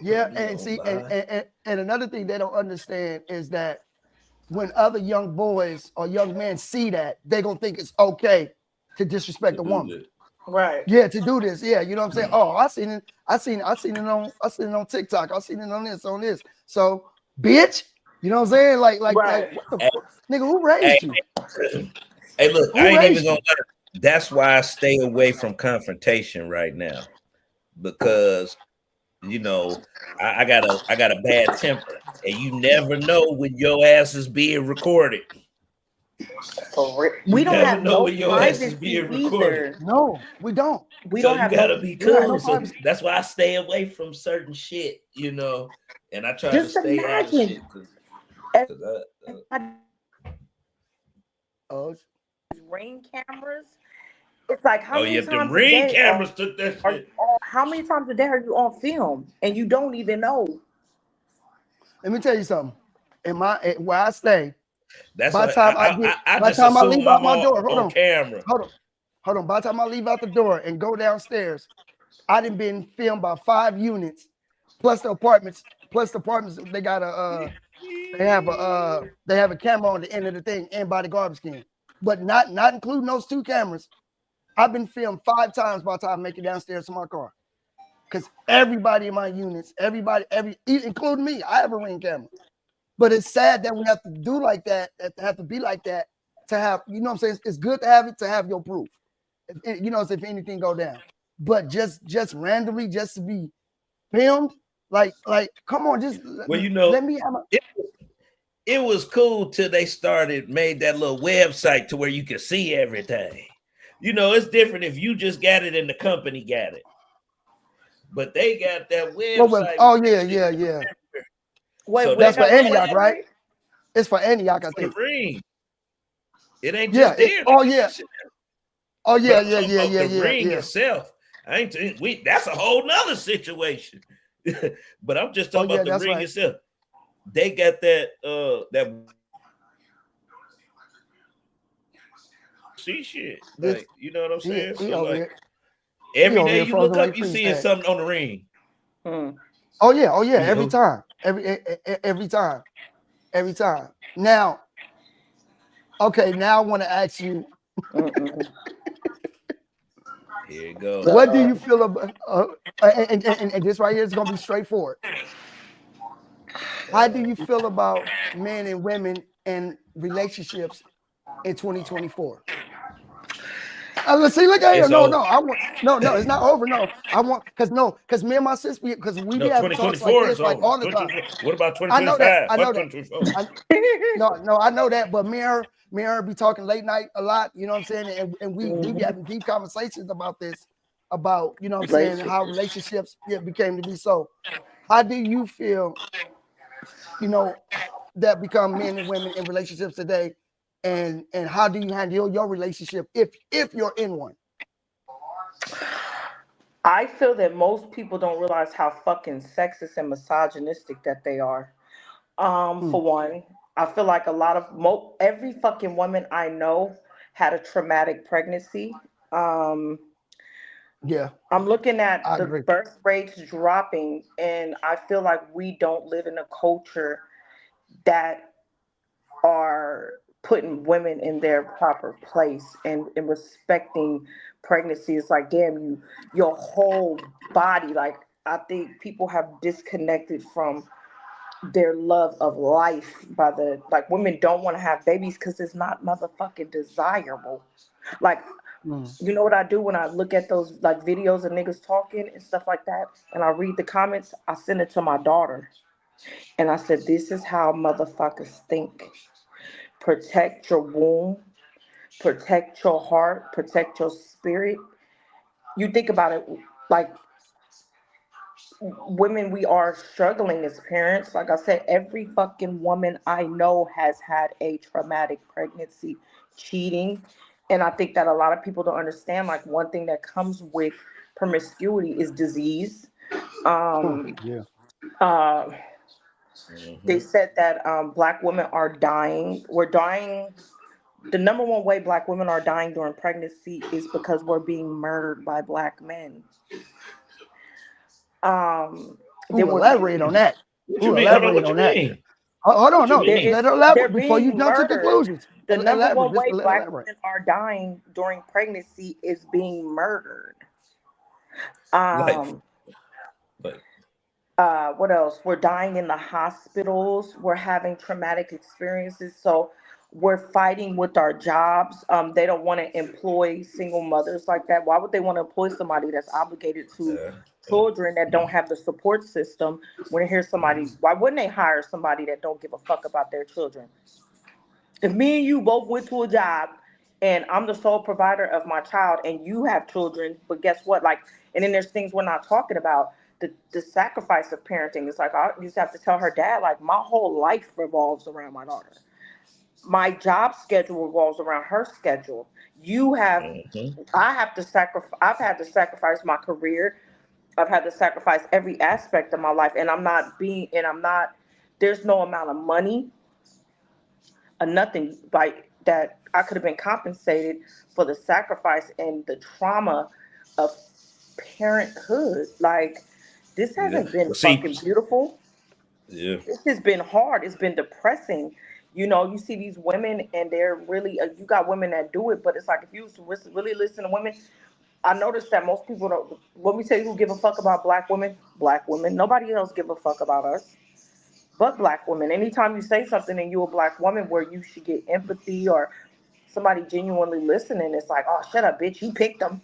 Yeah, and see, and another thing they don't understand is that when other young boys or young men see that, they gonna think it's okay to disrespect a woman. Right. Yeah, to do this. Yeah, you know what I'm saying? Oh, I seen it on TikTok. I seen it on this. So, bitch, you know what I'm saying? Like Right. what the fuck? Nigga, who raised you? Hey, look, Who I ain't raised even gonna. That's why I stay away from confrontation right now, because I got a bad temper, and you never know when your ass is being recorded. We don't never have know no when your ass is privacy being recorded. either. No, we don't. We So don't you have gotta be we don't have cool. no So privacy. that's why I stay away from certain shit, and I try to Just stay out of imagine. shit. Oh, Ring cameras. It's like, how Oh many yeah, them times a ring day cameras took that shit. how many times a day are you on film and you don't even know? let me tell you something. Where I stay, That's by the why time I by the just time I assume leave out I'm my door, on camera. hold on. By the time I leave out the door and go downstairs, I done been filmed by 5 units, plus the apartments. They got they have a camera on the end of the thing and by the garbage can. But not including those 2 cameras. I've been filmed 5 times by the time I make it downstairs to my car. Because everybody in my units, including me, I have a ring camera. But it's sad that we have to do like that, have to be like that to have, you know what I'm saying? It's good to have it, to have your proof. If anything go down. But just randomly, just to be filmed, like come on, just Well, let me have it was cool till they made that little website to where you could see everything. It's different if you just got it and the company got it. But they got that website. Oh yeah. Wait, So That's for got Antioch, website? right? It's for Antioch, I think. The ring. It ain't Yeah. just there. Oh yeah. Oh yeah, But I'm talking about the ring yeah. itself. That's a whole nother situation. But I'm just talking about the ring itself. They got that see shit. Like, you know what I'm saying? So like every day you look up, you seeing something on the ring. Oh yeah, every time. Every time. Now, Okay, now I want to ask you, Here it goes. what do you feel about? And this right here is gonna be straightforward. How do you feel about men and women and relationships in 2024? Let's see. Look at here. It's No, over. I want. No, it's not over. No, I want because me and my sister, because we No, be having talks like 2024 this is like over. all the time. 2024. What about I know that. 2025? I know What's that. 2024? No, I know that. But me and her be talking late night a lot. You know what I'm saying? And we be having deep conversations about this, about you know what I'm saying, how relationships became to be. So, how do you feel? You know, that become men and women in relationships today, and how do you handle your relationship if you're in one? I feel that most people don't realize how fucking sexist and misogynistic that they are. For one, I feel like a lot of every fucking woman I know had a traumatic pregnancy. Yeah, I'm looking at I the agree. birth rates dropping, and I feel like we don't live in a culture that are putting women in their proper place and respecting pregnancy. It's like, damn, your whole body. Like, I think people have disconnected from their love of life by the like women don't want to have babies because it's not motherfucking desirable. Like, you know what I do when I look at those like videos of niggas talking and stuff like that, and I read the comments, I send it to my daughter. And I said, this is how motherfuckers think. Protect your womb, protect your heart, protect your spirit. You think about it, like women, we are struggling as parents. Like I said, every fucking woman I know has had a traumatic pregnancy, cheating. And I think that a lot of people don't understand, like, one thing that comes with promiscuity is disease. Yeah. Uh, they said that black women are dying. We're dying. The number one way black women are dying during pregnancy is because we're being murdered by black men. Then we're Elaborate on that. What you mean? Hold on. Elaborate What you on that. mean? Hold What on, you no. mean? Let her elaborate they're before you being jump to murdered. conclusions. The number Elaborate. one Just way black elaborate. women are dying during pregnancy is being murdered. Like, Um, like, what else? We're dying in the hospitals. We're having traumatic experiences. So we're fighting with our jobs. They don't want to employ single mothers like that. Why would they want to employ somebody that's obligated to children that don't have the support system? When they hear somebody, why wouldn't they hire somebody that don't give a fuck about their children? If me and you both went to a job and I'm the sole provider of my child and you have children, but guess what? Like, and then there's things we're not talking about. The sacrifice of parenting. It's like I used to have to tell her dad, like, my whole life revolves around my daughter. My job schedule revolves around her schedule. You have, I have to sacrifice. I've had to sacrifice my career. I've had to sacrifice every aspect of my life, and I'm not. There's no amount of money nothing like that I could have been compensated for the sacrifice and the trauma of parenthood. Like, this yeah. hasn't been Well, see, fucking beautiful. yeah. This has been hard. It's been depressing. You know, you see these women and they're really, you got women that do it, but it's like if you really listen to women, I noticed that most people don't, let me tell you who give a fuck about black women. Black women. Nobody else give a fuck about us but black women. Anytime you say something and you're a black woman where you should get empathy or somebody genuinely listening, it's like, oh, shut up, bitch. You picked them.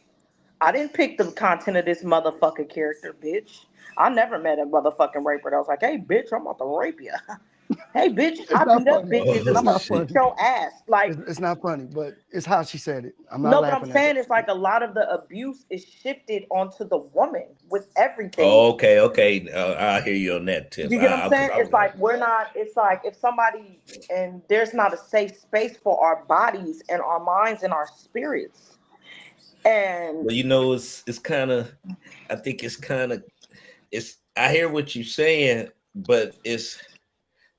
I didn't pick the content of this motherfucking character, bitch. I never met a motherfucking raper that was like, hey, bitch, I'm about to rape you. Hey, bitch, It's I not beat up funny. bitches and It's I'm Oh going not to beat funny. shit. your ass. Like, It's not funny, but it's how she said it. I'm not no, but I'm laughing at saying that. it's like a lot of the abuse is shifted onto the woman with everything. Oh, okay, okay. I hear you on that tip. You get what I'm Because saying? I was It's going. like we're not, it's like if somebody, and there's not a safe space for our bodies and our minds and our spirits. And Well, you know, it's kind of. I think it's kind of. It's. I hear what you're saying, but it's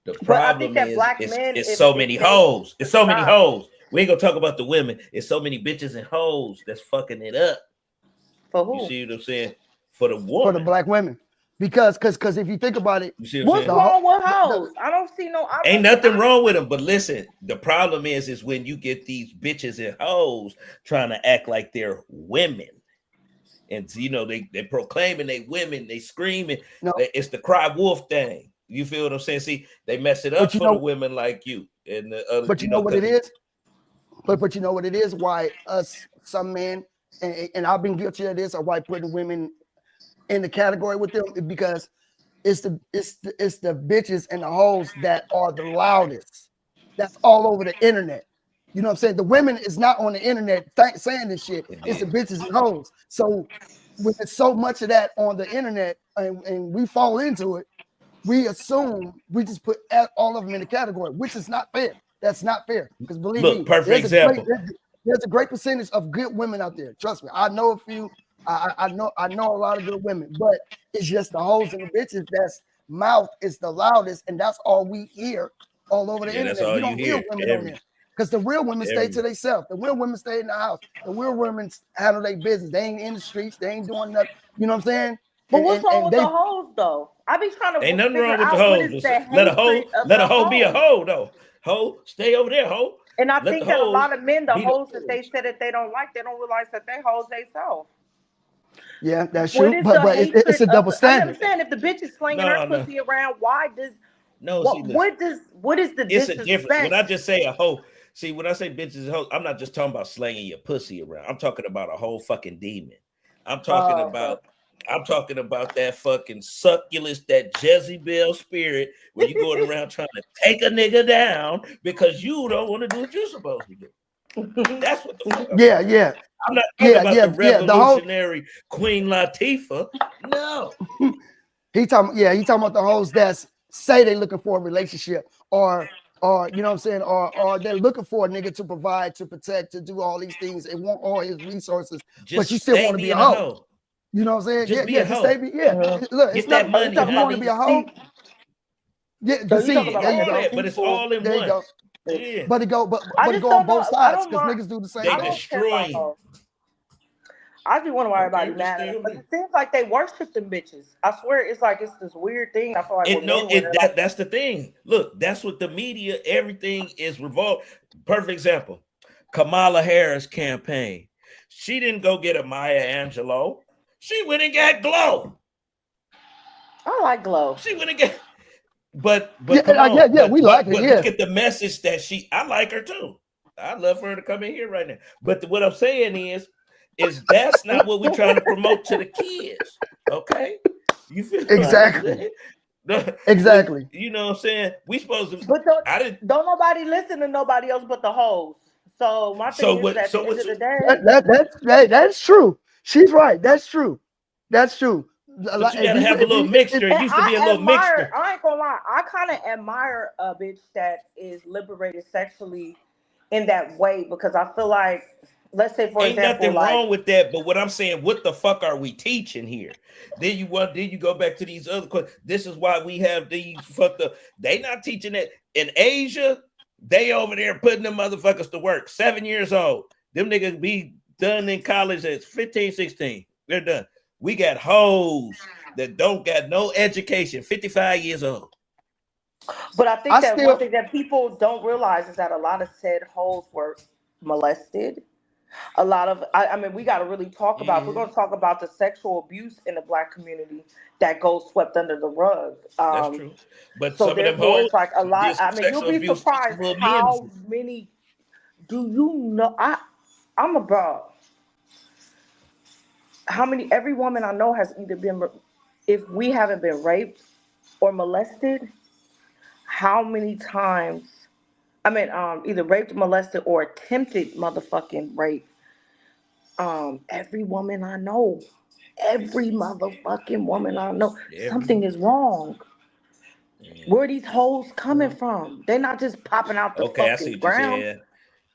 the but I think problem that is black men, it's so if many they hoes. It's would so many stop. hoes. We ain't gonna talk about the women. It's so many bitches and hoes that's fucking it up. For You who? see what I'm saying? For the For the woman. black women. because if you think about it, You see what I'm What's saying? wrong with hoes? I don't see no. Ain't nothing wrong with them, but listen, the problem is when you get these bitches and hoes trying to act like they're women, and you know they proclaiming they women, they screaming. no, It's the cry wolf thing. You feel what I'm saying? See, they mess it up but you for the know, women like you and the other. but You you know know, what it because is. But you know what it is? Why us some men and I've been guilty of this, or why putting women in the category with them, because it's the bitches and the hoes that are the loudest. That's all over the internet. You know what I'm saying? The women is not on the internet saying this shit. It's the bitches and hoes. So with so much of that on the internet, and we fall into it, we assume we just put all of them in the category, which is not fair. That's not fair. Because believe look, me, perfect example. there's a great percentage of good women out there. Trust me, I know a few. I know a lot of good women, but it's just the hoes and the bitches that's mouth is the loudest, and that's all we hear all over the Yeah, that's internet. all You you don't hear hear. women on there because the real women stay to themselves. The real women stay in the house. The real women handle their business. They ain't in the streets. They ain't doing nothing. You know what I'm saying? But what's wrong And with they the hoes though? I be trying to Ain't nothing figure wrong with the out what hoes. is the Let a hatred of let the a hoe be a hoes. hoe though. Hoe, stay over there, hoe. And I Let the think that a hoes lot of men, the be the hoes that they hoes. said that they don't like, they don't realize that they hoes they self. yeah, that's What true. is But the it's hatred a of double the? I mean, I'm standard. saying if the bitch is slinging her No, no, pussy around, why does no. See, listen. what is the It's a difference. When disrespect? I just say a hoe, see, when I say bitches hoe, I'm not just talking about slanging your pussy around. I'm talking about a whole fucking demon. I'm talking Okay. about that fucking succulus, that Jezebel spirit, where you going around trying to take a nigga down because you don't want to do what you're supposed to do. That's what the fuck I'm Yeah, talking about. yeah, I'm not talking about the yeah. The whole revolutionary Queen Latifah. No. he talking about the hoes that's say they looking for a relationship, or you know what I'm saying, or they're looking for a nigga to provide, to protect, to do all these things. They want all his resources, but you Just still stay want to be a being a hoe. hoe. You know what I'm saying? Just Yeah, be yeah. a Just stay. hoe. Yeah. Look, it's Get that not. Are you money, If talking you want to about be honey. a hoe, see? yeah, So you talking deceive. about There like you All go. some that, but it's people? all in There you one. go. Yeah. But I it just go on don't both know. I sides don't because mind. niggas do the same They I thing. don't care about destroying. hoes. I just wonder why Okay, everybody just mad stay at us. over But there. it seems like they worship them bitches. I swear it's like it's this weird thing. I feel like with It no, men where it they're like, that's the thing. Look, that's what the media, everything is revolved. Perfect example. Kamala Harris campaign. She didn't go get a Maya Angelou. She went and got Glow. I like Glow. She went and get, but Yeah, come on, yeah. We like it. but Yeah. look at the message that I like her too. I'd love for her to come in here right now. But what I'm saying is that's not what we're trying to promote to the kids. Okay. You feel what I'm Exactly. saying? No, Exactly. you know what I'm saying? We supposed to. But I didn't. don't nobody listen to nobody else but the hoes. So my thing So is what? at the So end what of you? the day, That's true. She's right. That's true. That's true. But you got to have a little mixture. It and used to be a I little admire, mixture. I ain't gonna lie, I kind of admire a bitch that is liberated sexually in that way because I feel like, let's say for Ain't example, nothing like wrong with that, but what I'm saying, what the fuck are we teaching here? Then you go back to these other questions. This is why we have these fucked up. They not teaching that in Asia. They over there putting them motherfuckers to work. 7 years old. Them niggas be done in college at 15, 16. They're done. We got hoes that don't got no education, 55 years old. but I think I that one still thing that people don't realize is that a lot of said hoes were molested. A lot of I mean we got to really talk about, if we're going to talk about the sexual abuse in the black community that goes swept under the rug. That's true. But So some of them therefore hoes it's like a lot. did some I mean you'll sexual be abuse to surprised some little men. how many do you know. I'm about how many, every woman I know has either been, if we haven't been raped or molested, how many times, I mean, either raped, molested, or attempted motherfucking rape. Every woman I know, every motherfucking woman I know, something is wrong. Where are these hoes coming from? They're not just popping out the Okay, I see fucking what you're ground. saying.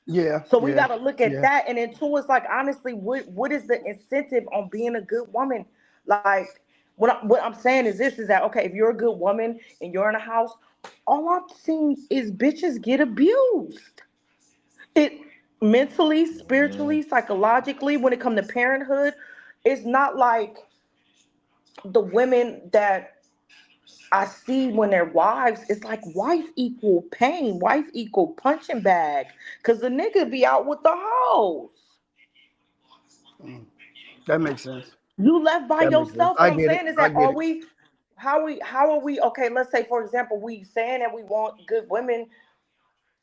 yeah, So we yeah, got to look at yeah. that. And then two, it's like, honestly, what is the incentive on being a good woman? Like, what I'm saying is this, is that, okay, if you're a good woman and you're in a house, all I've seen is bitches get abused. It mentally, spiritually, psychologically, when it comes to parenthood, it's not like the women that I see when they're wives, it's like wife equal pain, wife equal punching bag. Cause the nigga be out with the hoes. That makes sense. You left by That makes sense. yourself. I What I'm get it. saying is I that get it. how are we okay, let's say for example, we saying that we want good women.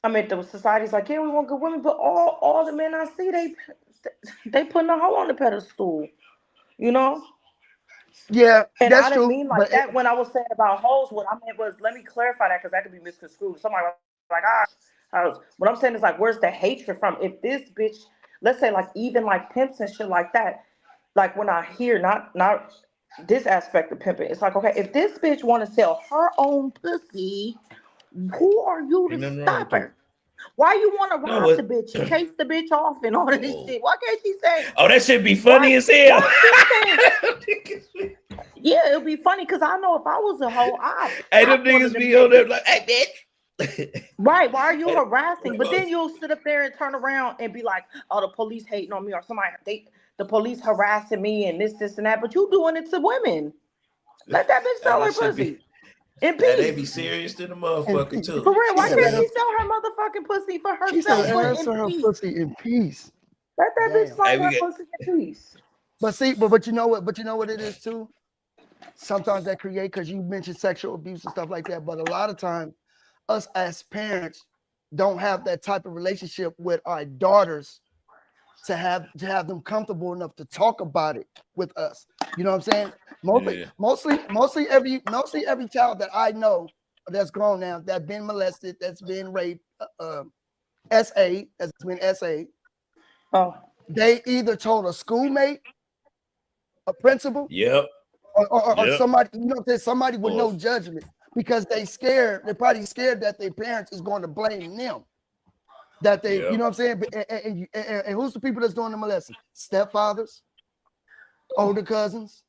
I mean the society's like, yeah, we want good women, but all the men I see, they putting a hoe on the pedestal, you know? Yeah, And I that's didn't true. mean like But that when I was saying about hoes. What I meant was, let me clarify that because that could be misconstrued. Somebody was like, hoes. What I'm saying is like, where's the hatred from? If this bitch, let's say like even like pimps and shit like that, like when I hear not this aspect of pimping, it's like, okay, if this bitch want to sell her own pussy, who are you Ain't to nothing wrong with stop that. her? Why you want to No, rob the bitch and chase the bitch off and all of this oh. shit? Why can't she say? Oh, that should be Why? funny as hell. Why she say? Yeah, it'll be funny because I know if I was a hoe, I'd Hey, slap them one of niggas them be on bitches. there like, hey, bitch. Right? Why are you harassing? But then you'll sit up there and turn around and be like, "Oh, the police hating on me," or the police harassing me and this, and that. But you doing it to women. Let that bitch sell her That should pussy be. in Hey, they be peace. serious to the and motherfucker For too. real, she why said, "Let can't her." she sell her motherfucking pussy for She said, herself, "Let but her in sell her peace? pussy in peace." Let that bitch Damn. sell Hey, we her get. pussy in peace. But see, but you know what? But you know what it is too. Sometimes that create because you mentioned sexual abuse and stuff like that. But a lot of times, us as parents don't have that type of relationship with our daughters to have them comfortable enough to talk about it with us. You know what I'm saying? Yeah. Mostly every child that I know that's grown now, that's been molested, that's been raped, that's been SA. Oh, They either told a schoolmate, a principal, Yep. or Yep. somebody, you know, there's somebody with Or no judgment because they scared. They're probably scared that their parents is going to blame them. That they, yep. you know what I'm saying? And who's the people that's doing the molesting? Stepfathers, older cousins.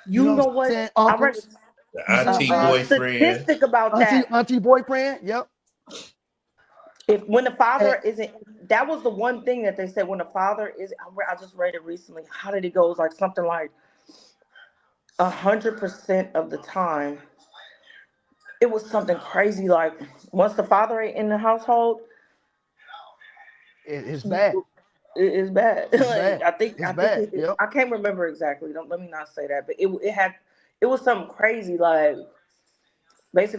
You you know know what I'm what? saying? I read Uncles. The You see what I'm auntie saying? a boyfriend. statistic about that. Auntie boyfriend. Yep. If when the And father isn't, that was the one thing that they said when the father is. I just read it recently. How did it go? It was like something like 100% of the time. It was something crazy. Like once the father ain't in the household, it's it bad. is bad. It's Like bad. I think It's bad. Yep. I can't remember exactly. Don't let me not say that, but it was something crazy. Like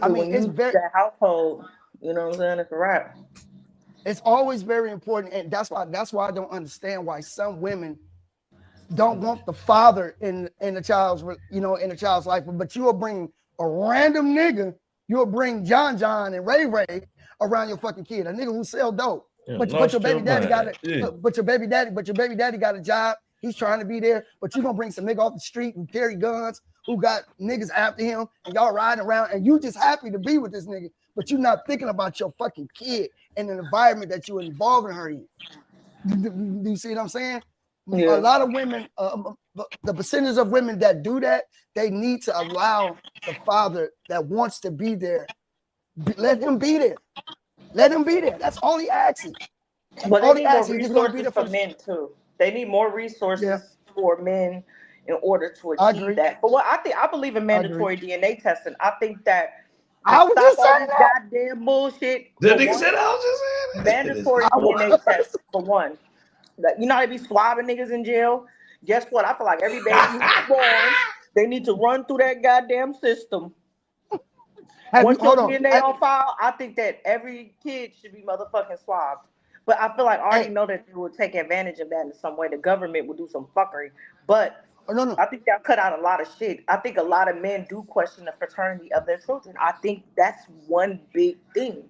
I basically mean, when you leave that household, you know what I'm saying? It's a wrap. it's always very important, and that's why I don't understand why some women don't want the father in the child's in the child's life, but you will bring a random nigga, you'll bring John and Ray around your fucking kid, a nigga who sell dope. You But your lost your baby daddy got mind. it. Yeah. But your baby daddy got a job. He's trying to be there. But you gonna bring some nigga off the street who carry guns, who got niggas after him, and y'all riding around, and you just happy to be with this nigga, but you're not thinking about your fucking kid and the environment that you're involving her in. Do you see what I'm saying? A Yeah. lot of women, the percentage of women that do that, they need to allow the father that wants to be there, let him be there. Let him be there. That's all he asking. But they All he need more asking, he's gonna be resources there for for the, men too. They need more yeah, resources for men in order to I achieve agree. that. But what I believe in I agree. mandatory DNA testing. I think that to I was stop just all saying this that. goddamn bullshit, The for nigga one, said I was just saying that. mandatory I DNA was. test for one. Like, you know how they be swabbing niggas in jail? Guess what? I feel like every baby who's born, they need to run through that goddamn system. Have you Once your hold on? DNA on file, I think that every kid should be motherfucking swabbed. But I feel like I already Hey, know that they will take advantage of that in some way. The government will do some fuckery. But no. I think they'll cut out a lot of shit. I think a lot of men do question the fraternity of their children. I think that's one big thing.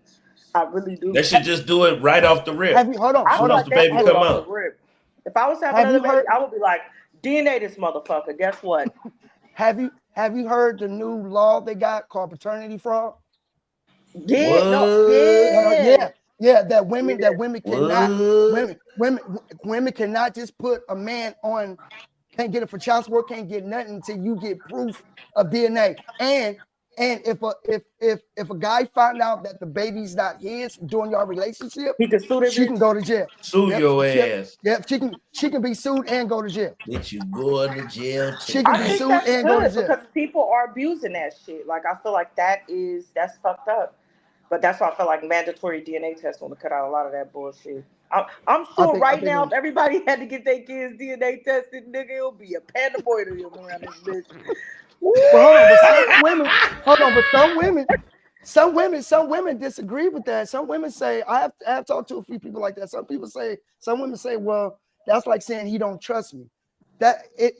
I really They do. should just do it right off the Have rip. you hold on? As I Hold soon feel as on. like the they should baby do it come off the out. rip. If I was to have Have another you baby, heard? I would be like, DNA this motherfucker. Guess what? Have you heard the new law they got called paternity fraud? Yeah, no, What? yeah, Yeah, yeah. that women cannot What? women cannot just put a man on, can't get it for child support, can't get nothing until you get proof of DNA. And And if a guy found out that the baby's not his during your relationship, He can sue that she bitch. can go to jail. Sue your ass. Yep, she can be sued and go to jail. Bitch, you going to jail too. She can I be think sued that's and go to good jail. because people are abusing that shit. Like I feel like that's fucked up. But that's why I feel like mandatory DNA tests want to cut out a lot of that bullshit. I'm sure right now, if everybody had to get their kids DNA tested, nigga, it'll be a pandemonium around this bitch. But hold on, but some women disagree with that. Some women say, I have talked to a few people like that. Some women say, well, that's like saying he don't trust me. That is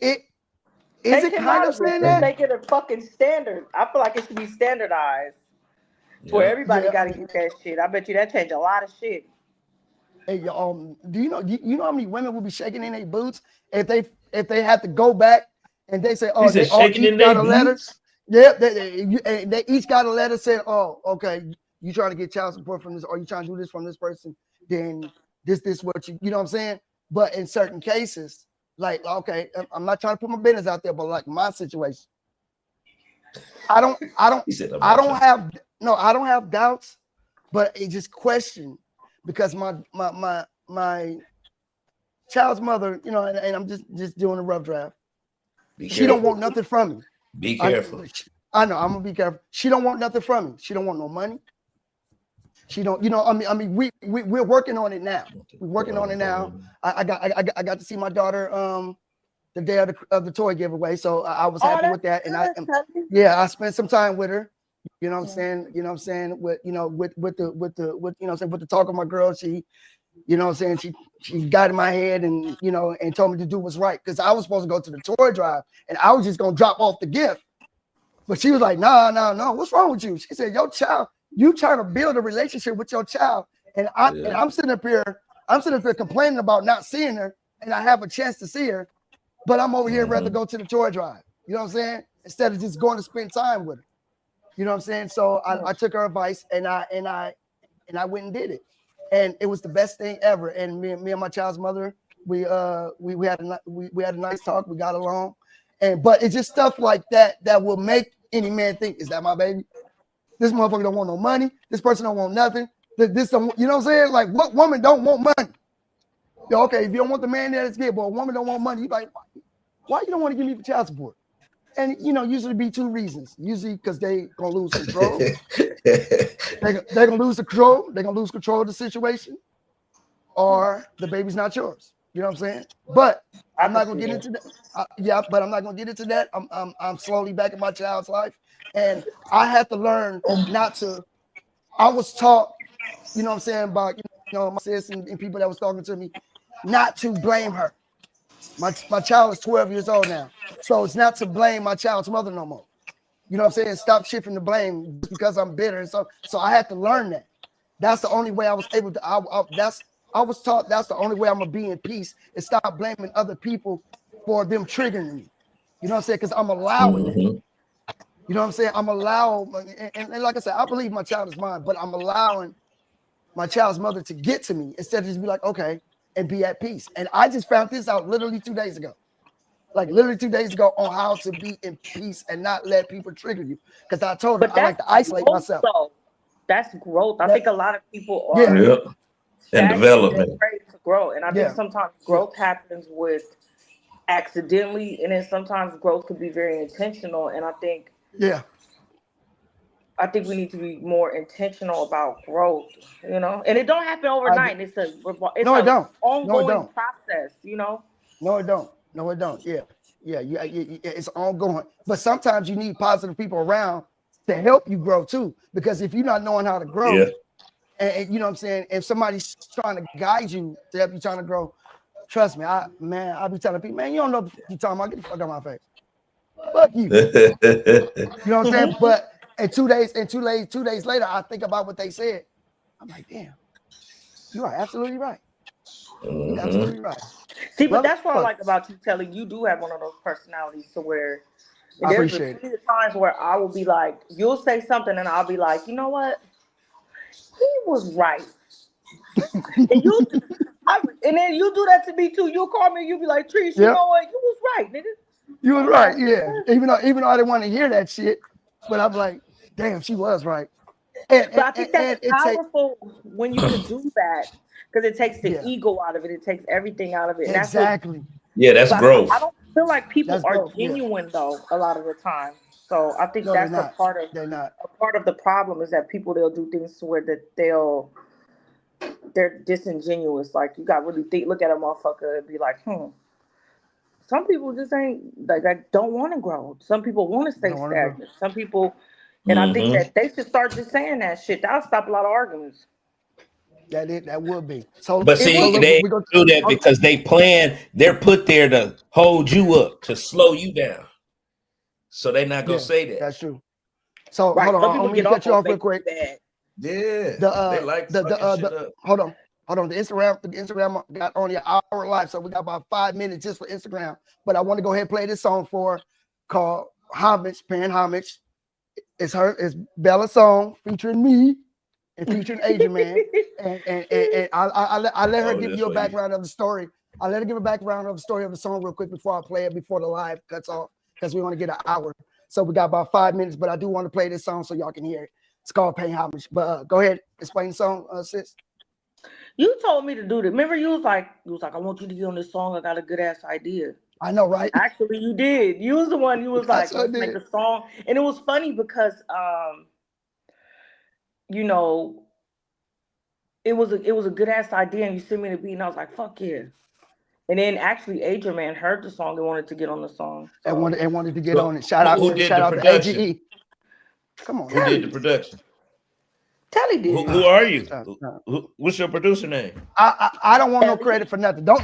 it kind of saying that? Make it a fucking standard. I feel like it should be standardized. Where everybody got to get that shit. I bet you that changed a lot of shit. Hey, do you know how many women will be shaking in their boots if they have to go back and they say, oh, they all each got a letter. Yeah, they each got a letter saying, oh, okay, you trying to get child support from this, or you trying to do this from this person, then this what you know what I'm saying? But in certain cases, like, okay, I'm not trying to put my business out there, but like my situation, I don't have doubts, but it just question because my child's mother, you know, and I'm just doing a rough draft. She don't want nothing from me. Be careful. I know I'm gonna be careful. She don't want nothing from me. She don't want no money. She don't, you know. I mean, we're working on it now. We're working on it now. I got to see my daughter the day of the toy giveaway, so I was happy with that. And I spent some time with her. You know what I'm saying? You know what I'm saying? With the talk of my girl, she, you know what I'm saying? She got in my head and, you know, and told me to do what's right. Because I was supposed to go to the toy drive and I was just gonna drop off the gift. But she was like, no, what's wrong with you? She said, your child, you trying to build a relationship with your child. And I'm sitting up here complaining about not seeing her, and I have a chance to see her, but I'm over here rather go to the toy drive. You know what I'm saying? Instead of just going to spend time with her. You know what I'm saying? So I took her advice and I went and did it. And it was the best thing ever. And me and my child's mother, we had a nice talk. We got along. But it's just stuff like that will make any man think, is that my baby? This motherfucker don't want no money. This person don't want nothing. This don't, you know what I'm saying? Like, what woman don't want money? Yo, okay, if you don't want the man there, that's good. But a woman don't want money. You like, why you don't want to give me the child support? And, you know, usually be two reasons. Usually because they gonna lose control. They're gonna lose the control. They're gonna lose control of the situation, or the baby's not yours. You know what I'm saying? But I'm not gonna get into that. But I'm not gonna get into that. I'm slowly back in my child's life, and I had to learn not to. I was taught, you know what I'm saying, about, you know, my sis and people that was talking to me, not to blame her. My child is 12 years old now, so it's not to blame my child's mother no more. You know what I'm saying? Stop shifting the blame because I'm bitter. And so I had to learn that. That's the only way I was able to. I was taught that's the only way I'm gonna be in peace, is stop blaming other people for them triggering me. You know what I'm saying? Because I'm allowing it. You know what I'm saying? I'm allowing, and like I said, I believe my child is mine, but I'm allowing my child's mother to get to me instead of just be like, okay, and be at peace. And I just found this out literally 2 days ago. Like literally 2 days ago, on how to be in peace and not let people trigger you. Because I told her I like to isolate myself. That's growth. I think a lot of people are and development. Afraid to grow. And I think sometimes growth happens with accidentally, and then sometimes growth could be very intentional. And I think we need to be more intentional about growth, you know. And it don't happen overnight. It's an ongoing process, you know. No, it don't. Yeah, it's ongoing. But sometimes you need positive people around to help you grow too. Because if you're not knowing how to grow, and you know what I'm saying, if somebody's trying to guide you to help you trying to grow, trust me, I be telling people, man, you don't know what you're talking about. Get the fuck out of my face. Fuck you. You know what I'm saying? But and 2 days later, I think about what they said. I'm like, damn, you are absolutely right. You're absolutely right. See, but that's what I like about you, Telly. You do have one of those personalities to where I appreciate it. There's times where I will be like, you'll say something and I'll be like, you know what? He was right. And then you do that to me too. You'll call me and you'll be like, Trice, you know what? You was right, nigga. You was right, yeah. Even though I didn't want to hear that shit, But I'm like, damn, she was right. And But I think that's it powerful when you can do that because it takes the Yeah. ego out of it. It takes everything out of it. And exactly. Yeah, that's But growth. I don't feel like people That's are growth, yeah. genuine though a lot of the time. So I think No, that's they're a not. part of They're not. the problem is that people they'll do things to where that they're disingenuous. Like you got really look at a motherfucker and be like, Some people just ain't like don't want to grow. Some people want to stay Don't wanna grow. stagnant. Some people, and I think that they should start just saying that shit. That'll stop a lot of arguments. That would be. So, But see, look, they we go do that because they're put there to hold you up, to slow you down. So they're not gonna say that. That's true. So Right. hold on, Some I'm people gonna get cut you off real Facebook quick. bad. Yeah, they like fucking shit up. Hold on. The Instagram got only an hour live, so we got about 5 minutes just for Instagram. But I want to go ahead and play this song called Homage, paying homage. It's Bella's song featuring me and featuring Asia Man. And I let her give you a background of the story. I let her give a background of the story of the song real quick before I play it, before the live cuts off, because we want to get an hour. So we got about 5 minutes, but I do want to play this song so y'all can hear it. It's called Paying Homage. But go ahead, explain the song, sis. You told me to do that. Remember, you was like, I want you to get on this song. I got a good ass idea. I know, right? Actually, you did. You was the one. You was like, That's what I let's make did. a song, and it was funny because, it was a good ass idea, and you sent me the beat, and I was like, fuck yeah. And then actually, Adrian Man heard the song and wanted to get on the song. So. And wanted to get on it. Shout out who did to production? AGE. Come on, Who did the production? Telly did. Who are you? What's your producer name? I don't want no credit for nothing. Nope.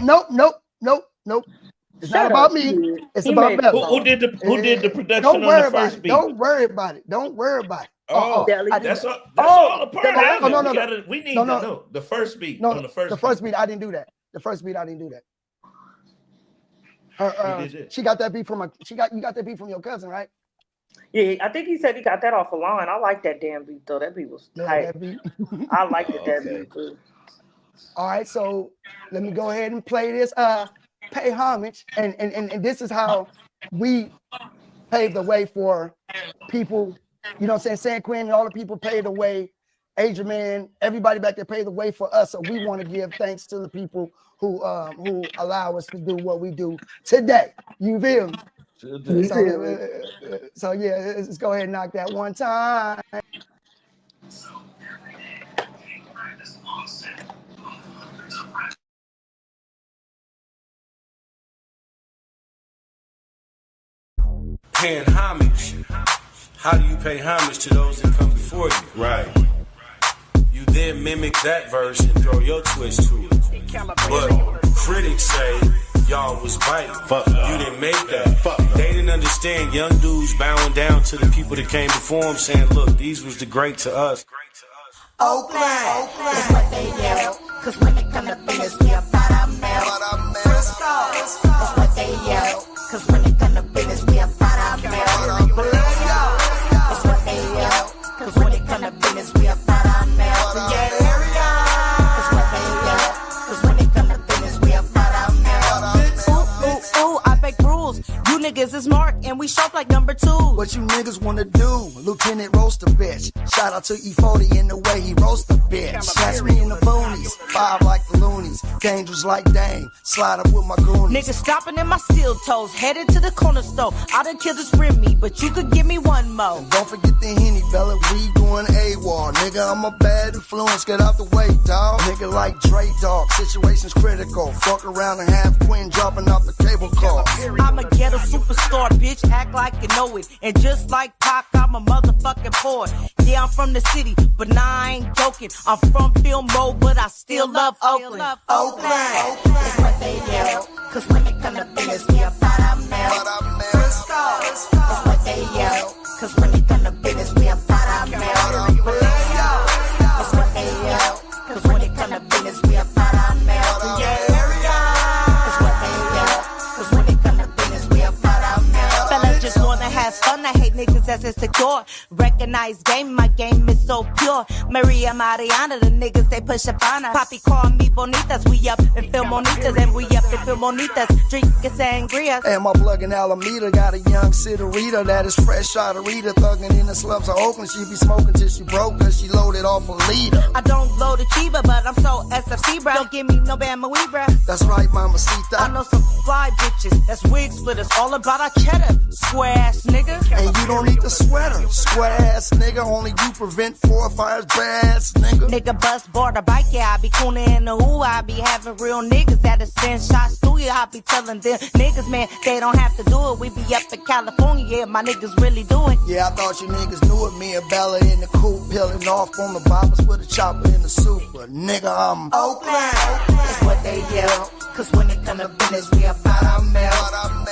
It's not about me. It's about Bella. Who did the production on the first beat? Don't worry about it. Don't worry about it. That's all a part of it. We need to know the first beat. No, on the first the first beat, I didn't do that. The first beat, I didn't do that. She got that beat from you got that beat from your cousin, right? Yeah, I think he said he got that off a line. I like that damn beat though. That beat was tight. That beat. I liked it that beat too. All right, so let me go ahead and play this. Pay homage, and this is how we pave the way for people. You know what I'm saying? San Quinn and all the people paved the way. Asia Man, everybody back there paved the way for us. So we want to give thanks to the people who allow us to do what we do today. You feel me? So yeah, let's go ahead and knock that one time. Paying homage. How do you pay homage to those that come before you? Right. You then mimic that verse and throw your twist to it. But critics say y'all was biting. Fuck you no. didn't make that. Fuck no. They didn't understand young dudes bowing down to the people that came before them, saying, look, these was the great to us. Oakland, that's what they yell. Cause when it come to business, we about our mail. Frisco, that's what they yell. Cause when it come to business, we about our mail. Colonial, that's what they yell. Cause when it come to business, we about our mail. That's what they yell. Cause when it come to business, we about our mail. Ooh, I break rules. You niggas is Mark and we sharp like number 2. What you niggas wanna do? Lieutenant roast a bitch. Shout out to E40 in the way he roast a bitch. Catch me in the boonies, 5 like the loonies. Dangerous like Dame, slide up with my goonies. Niggas stopping in my steel toes, headed to the corner store. I done killed this Remy, but you could give me one more. And don't forget the Henny, Bella, we going AWOL. Nigga, I'm a bad influence, get out the way, dawg. Nigga like Dre, dog, situation's critical. Fuck around and have Quinn dropping off the cable car. I'm a ghetto superstar, bitch, act like you know it. And just like Pac, I'm a motherfucking poet. Yeah, I'm from the city, but nah, I ain't joking. I'm from film mode, but I still love Oakland. Oakland, that's what they yell. Cause when it come to business, we about our mail. Frisco, that's what they yell. Cause when it come to business, we about our mail. That's what they yell. Cause when it come to business, we about our mail. That's what they yell. Cause when it come to business, we about our mail. Fella just wanna have fun. I hate niggas that's insecure. Recognize game, my game is so pure. Maria Mariana, the niggas they push up on us. Poppy call me bonitas, we up and film bonitas, and we up and feel bonitas, drinking sangrias. And my plug in Alameda got a young Rita that is fresh out of Rita, thugging in the slums of Oakland. She be smoking till she broke, cause she loaded off a liter. I don't blow the chiba, but I'm so SFC, bruh. Don't give me no Bama wee, bruh. That's right, mamacita. I know some fly bitches, that's wig splitters, all about our cheddar. Square ass nigga. And you don't need the sweater. Square ass nigga, only you prevent 4 fires, ass nigga. Nigga bust board a bike, yeah, I be cooning in the who. I be having real niggas that'll send shots through you. I be telling them niggas, man, they don't have to do it. We be up in California, yeah, my niggas really do it. Yeah, I thought you niggas knew it. Me and Bella in the coupe, peeling off on the boppers with a chopper in the super. Nigga, I'm Oakland. That's what they yell. Cause when it come to business, we about our mail.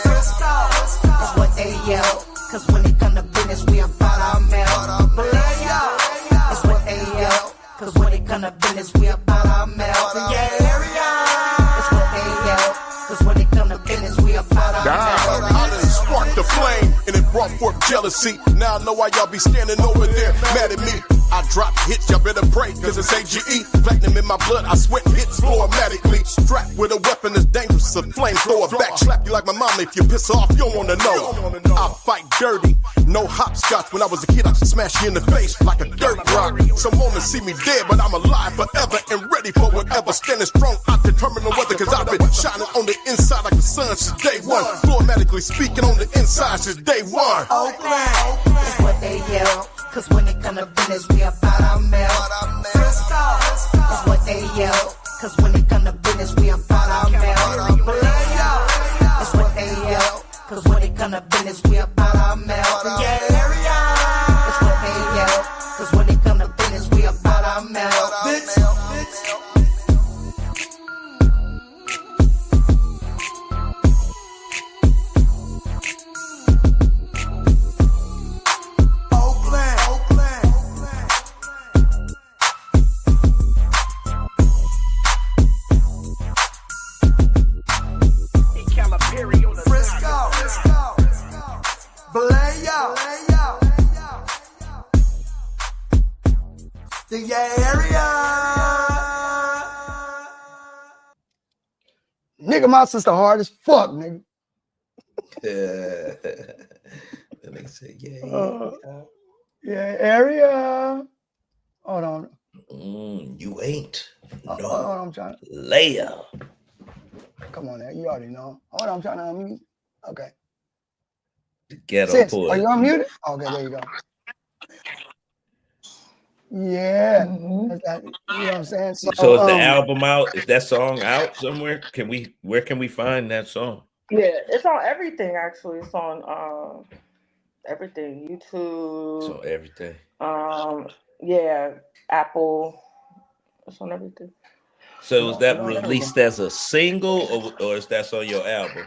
Frisco. That's what they yell. Cause when it come to business, we about our mail. Vallejo. That's what they yell. Cause when it come to business, we about our mail. That's what they yell. Cause when it come to business, we about our mail. I done sparked the flame and it brought forth jealousy. Now I know why y'all be standing over there mad at me. I drop hits, y'all better pray, cause it's AGE. Platinum in my blood, I sweat hits automatically. Strapped with a weapon that's dangerous, a flamethrower. Back slap you like my mama if you piss her off, you don't wanna know. I fight dirty, no hopscotch. When I was a kid, I used to smash you in the face like a dirt rock. Some moments see me dead, but I'm alive forever and ready for whatever. Standing strong, I determine the weather, cause I've been shining on the inside like the sun since day one. Automatically speaking on the inside since day one. Oakland, that's what they yell. Cause when it come to business, we about our mail. Frisco, that's what they yell. Cause when it come to business, we about our mail. Vallejo, that's what they yell. Cause when it come to business, we about our mail. That's what they yell. Cause when it come to business, we about our mail. The area. Nigga, my sister hard as fuck, nigga. Then they say, Yeah, area. Hold on. You ain't. No. Hold on, I'm trying to. Leia. Come on, now. You already know. Hold on, I'm trying to unmute. Okay. The ghetto Sis, poet. are you unmuted? Okay, there you go. Yeah. That's that, you know what I'm saying? So is the album out? Is that song out somewhere? Where can we find that song? Yeah, it's on everything actually. It's on everything. YouTube. It's on everything. Yeah, Apple. It's on everything. So is that released as a single or is that on your album?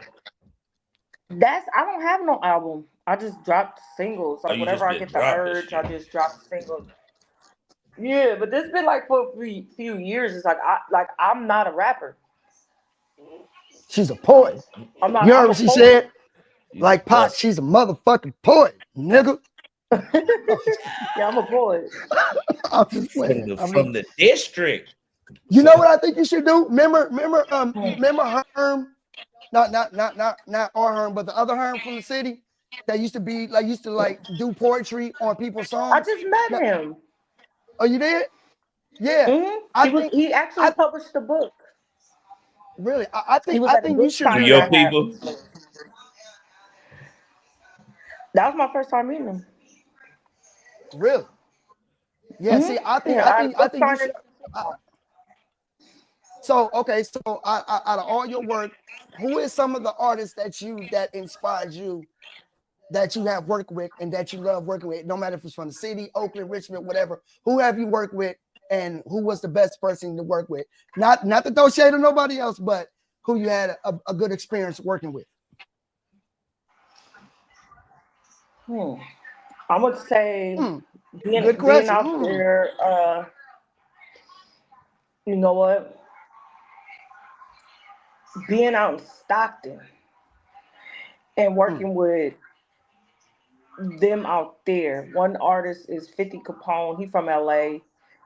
I don't have no album. I just dropped singles. Like whenever I get the urge, I just drop singles. Yeah, but this been like for a few years. It's like I'm not a rapper. She's a poet. I'm not. You heard what she said? Like Pot, she's a motherfucking poet, nigga. Yeah, I'm a poet. I'm just playing. From the district. You know what I think you should do? Remember Herm? Not our Herm, but the other Herm from the city that used to do poetry on people's songs. I just met him. Oh, you did? Yeah. Mm-hmm. He actually published the book. Really? I think you should. Do your people? That was my first time meeting him. Really? Yeah. See, I think you should. So out of all your work, who is some of the artists that inspired you, that you have worked with and that you love working with, no matter if it's from the city, Oakland, Richmond, whatever? Who have you worked with and who was the best person to work with? Not to throw shade on nobody else, but who you had a good experience working with. I would say being out there, you know what? Being out in Stockton and working with them out there. One artist is 50 Capone. He from LA,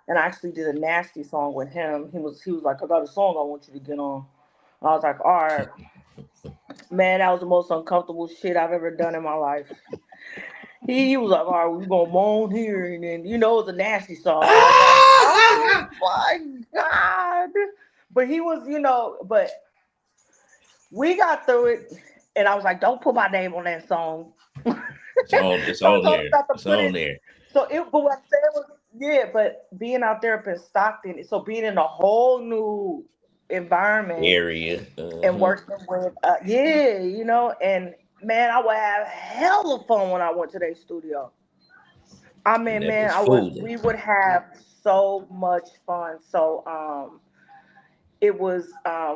and I actually did a nasty song with him. He was like, I got a song I want you to get on. I was like, all right, man, that was the most uncomfortable shit I've ever done in my life. He was like, all right, we gonna moan here, and then it was a nasty song. I was like, oh my god! But he was, but we got through it, and I was like, don't put my name on that song. It's on. It's So I on told him there. not to It's put on it. there. So but what I'm saying was, yeah, but being out there up in Stockton, so being in a whole new environment Area. and working with, and man, I would have hella fun when I went to their studio. I And mean, that man, was fooling. we would have so much fun. So, it was,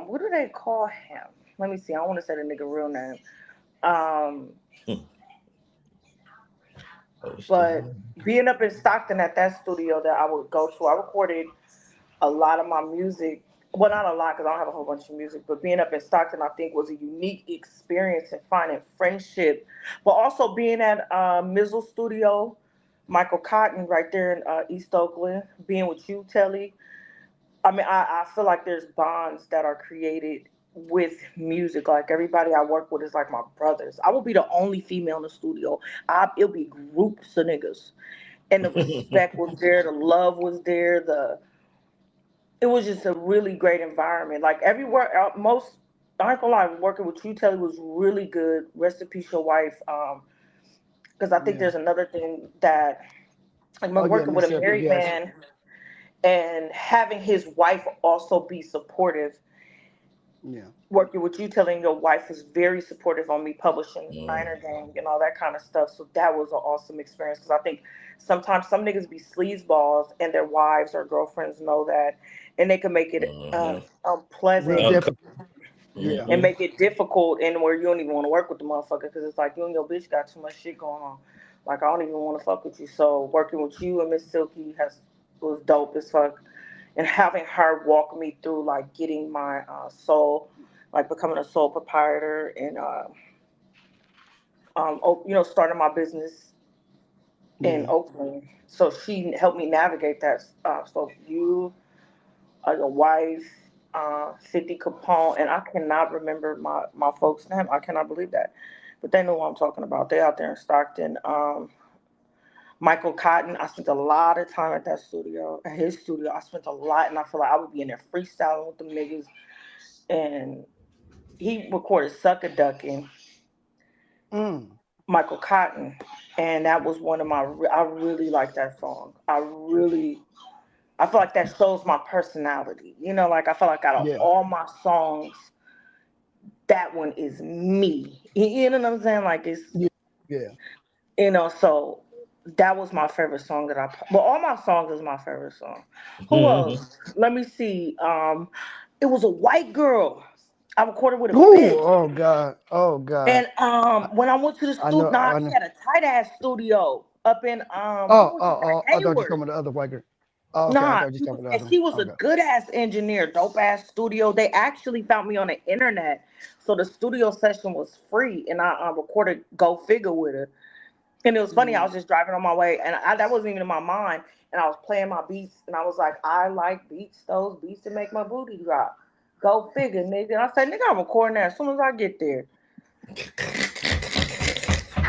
what do they call him? Let me see. I want to say the nigga real name. Um, but being up in Stockton at that studio that I would go to, I recorded a lot of my music. Well, not a lot because I don't have a whole bunch of music, but being up in Stockton, I think, was a unique experience and finding friendship. But also being at Mizzle Studio, Michael Cotton, right there in East Oakland, being with you, Telly. I mean, I feel like there's bonds that are created with music. Like everybody I work with is like my brothers. I will be the only female in the studio. It'll be groups of niggas, and the respect was there, the love was there, it was just a really great environment. Like everywhere, most I ain't gonna lie, working with you, Telly, was really good. Rest in peace, your wife. Because I think Yeah. there's another thing that like Oh yeah, working with Miss a Silky. married Yes. man and having his wife also be supportive. Yeah. Working with you, telling your wife was very supportive on me publishing Niner Gang and all that kind of stuff. So that was an awesome experience because I think sometimes some niggas be sleazeballs and their wives or girlfriends know that, and they can make it Real unpleasant difficult. Yeah. and make it difficult and where you don't even want to work with the motherfucker because it's like you and your bitch got too much shit going on. Like I don't even want to fuck with you. So working with you and Miss Silky was dope as fuck, and having her walk me through like getting my soul, like becoming a sole proprietor and starting my business in Yeah. Oakland. So she helped me navigate that. So you, your wife, 50 Capone, and I cannot remember my folks' name. I cannot believe that. But they know what I'm talking about. They out there in Stockton. Michael Cotton, I spent a lot of time at that studio, at his studio. I spent a lot, and I feel like I would be in there freestyling with them niggas. And he recorded Sucker Ducking, Mm. Michael Cotton, and that was one of my. I really like that song. I feel like that shows my personality. Like I feel like out of Yeah. all my songs, that one is me. You know what I'm saying? Like it's, Yeah. Yeah. so that was my favorite song well, all my songs is my favorite song. Who else? Let me see. It was a white girl. I recorded with a Ooh, bitch. oh God. Oh God. And I, when I went to the I studio, know. nah, I she know. had a tight ass studio up in Oh, what was oh, it, oh, I thought you were talking Hayward. about the other white girl. Oh, okay. I Nah, thought you were talking about the other she one. was a Okay. good ass engineer, dope ass studio. They actually found me on the internet, so the studio session was free, and I recorded "Go Figure" with her. And it was funny. I Mm. was just driving on my way, and that wasn't even in my mind. And I was playing my beats, and I was like, I like beats, those beats that make my booty drop. Go figure, nigga. And I said, nigga, I'm recording that as soon as I get there.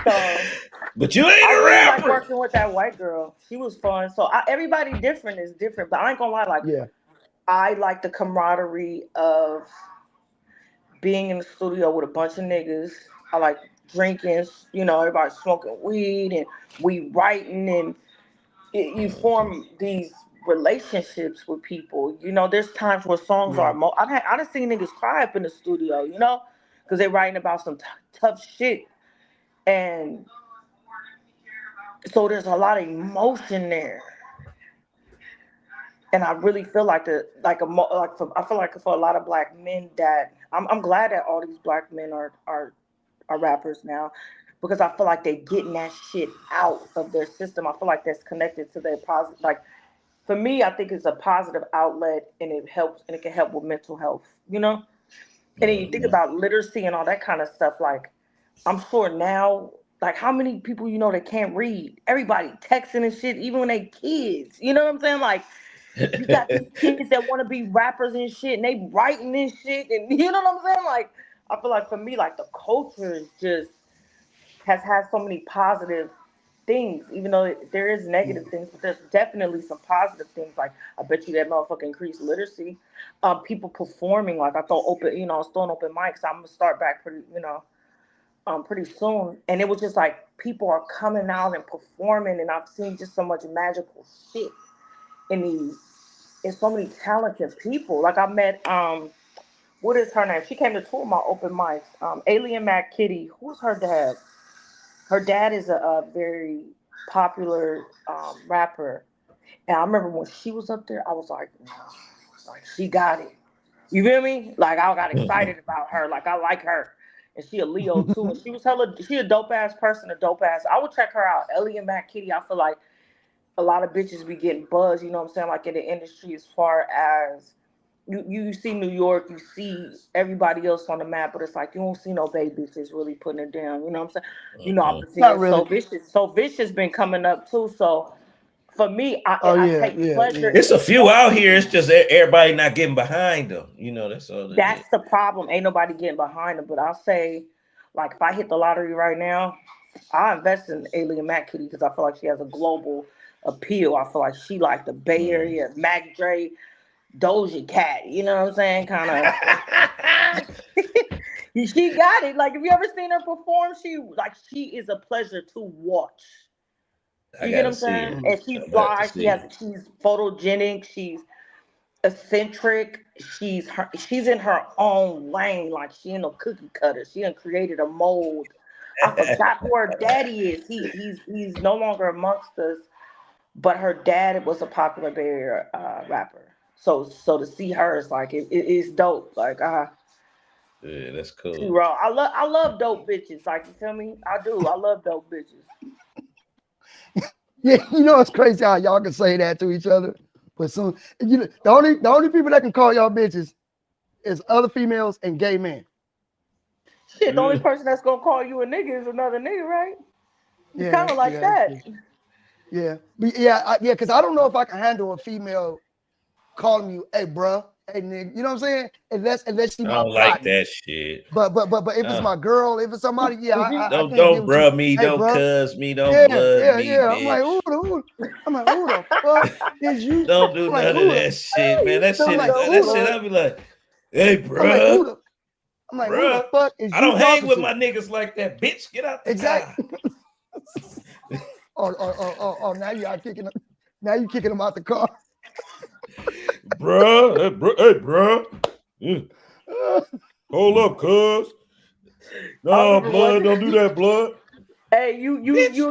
So But you ain't I a really like rapper. working with that white girl. She was fun. So everybody different is different, but I ain't gonna lie. Like Yeah. I like the camaraderie of being in the studio with a bunch of niggas. I like drinking. Everybody smoking weed and we writing and you form these relationships with people. There's times where songs Yeah. are. I done seen niggas cry up in the studio. Because they're writing about some tough shit, and so there's a lot of emotion there. And I really feel like I feel like for a lot of black men that I'm glad that all these black men are rappers now because I feel like they're getting that shit out of their system. I feel like that's connected to their positive. Like for me, I think it's a positive outlet and it helps and it can help with mental health. And then you think about literacy and all that kind of stuff. Like I'm sure now, like how many people that can't read? Everybody texting and shit, even when they kids. You know what I'm saying? Like You got these kids that want to be rappers and shit, and they writing this shit, and you know what I'm saying? Like, I feel like for me, like the culture is just has had so many positive things, even though there is negative things, but there's definitely some positive things. Like, I bet you that motherfucker increased literacy. People performing, like I thought open, I was throwing open mics. I'm gonna start back pretty soon. And it was just like people are coming out and performing, and I've seen just so much magical shit in these, and so many talented people. Like I met what is her name? She came to two of my open mics. Alien Mad Kitty. Who's her dad? Her dad is a very popular rapper. And I remember when she was up there, I was like, no, like she got it. You feel me? Like I got excited about her. Like I like her. And she a Leo too. And she a dope ass person, a dope ass. I would check her out. Ellie and Matt Kitty, I feel like a lot of bitches be getting buzzed, you know what I'm saying? Like in the industry as far as you see New York, you see everybody else on the map, but it's like you don't see no baby bitches really putting it down. You know what I'm saying? You know, I've been seeing really. So Vicious been coming up too. So for me, I take pleasure. It's a few out here. It's just everybody not getting behind them. You know, that's all. That's the problem. Ain't nobody getting behind them. But I'll say, like, if I hit the lottery right now, I invest in Alien Mac Kitty because I feel like she has a global appeal. I feel like she like the Bay Area, Mac Dre, Doja Cat. You know what I'm saying? Kind of. She got it. Like, if you ever seen her perform, she is a pleasure to watch. You get what I'm saying? And she's fly. She's photogenic. She's eccentric. She's in her own lane. Like she ain't no cookie cutter. She done created a mold. I forgot who her daddy is. He's no longer amongst us, but her dad was a popular Bay Area rapper. So to see her is like it's dope. Like yeah, that's cool. She raw. I love dope bitches. Like, you feel me? I do. I love dope bitches. Yeah, you know it's crazy how y'all can say that to each other. But soon, the only people that can call y'all bitches is other females and gay men. Shit, the only person that's gonna call you a nigga is another nigga, right? It's kind of like that. Yeah, because I don't know if I can handle a female calling you, hey, bruh, hey, nigga. You know what I'm saying? Unless she I don't like that shit. But if it's my girl, if it's somebody, don't bruh me, don't cuz me, don't blood me, bitch. I'm like, who the fuck is you? Don't do none of that shit, man. That shit, I'll be like, hey, bruh. I'm like, who the fuck is you? I don't hang with my niggas like that, bitch. Get out the car. Oh, now you are kicking him. Now you kicking him out the car. Bruh, hey, bruh. Hold up, cuz. No, blood, don't do that, blood. Hey, you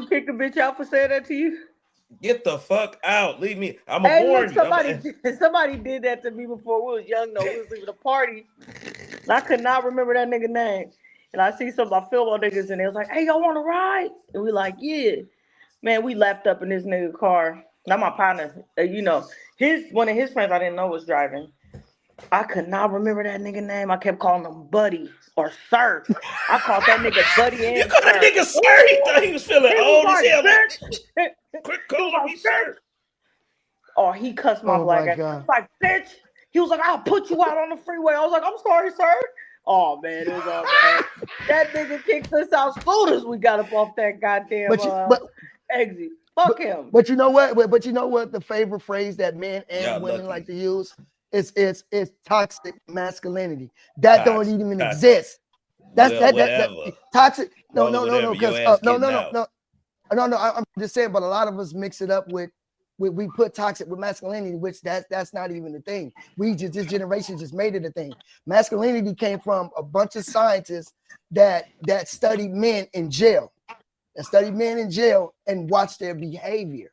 kick a bitch out for saying that to you? Get the fuck out. Leave me. I'm a warn you. Somebody did that to me before we was young, though. We was leaving a party. And I could not remember that nigga name. And I see some of my film niggas, and they was like, hey, y'all want to ride? And we like, yeah. Man, we lapped up in this nigga car. Not my partner. One of his friends I didn't know was driving. I could not remember that nigga name. I kept calling him Buddy or Sir. I called that nigga Buddy and You called that nigga Sir? He thought he was feeling old as hell. Quit calling me Sir. Oh, he cussed my black ass. I was like, bitch. He was like, I'll put you out on the freeway. I was like, I'm sorry, sir. Oh, man, it was all bad. That nigga kicked us out soon as we got up off that goddamn exit. Fuck him. But you know what? But you know what? The favorite phrase that men and women like to use is toxic masculinity. That don't even exist. That's that toxic. No. Because no. I'm just saying. But a lot of us mix it up with we put toxic with masculinity, which that's not even a thing. This generation just made it a thing. Masculinity came from a bunch of scientists that studied men in jail. That study men in jail and watch their behavior,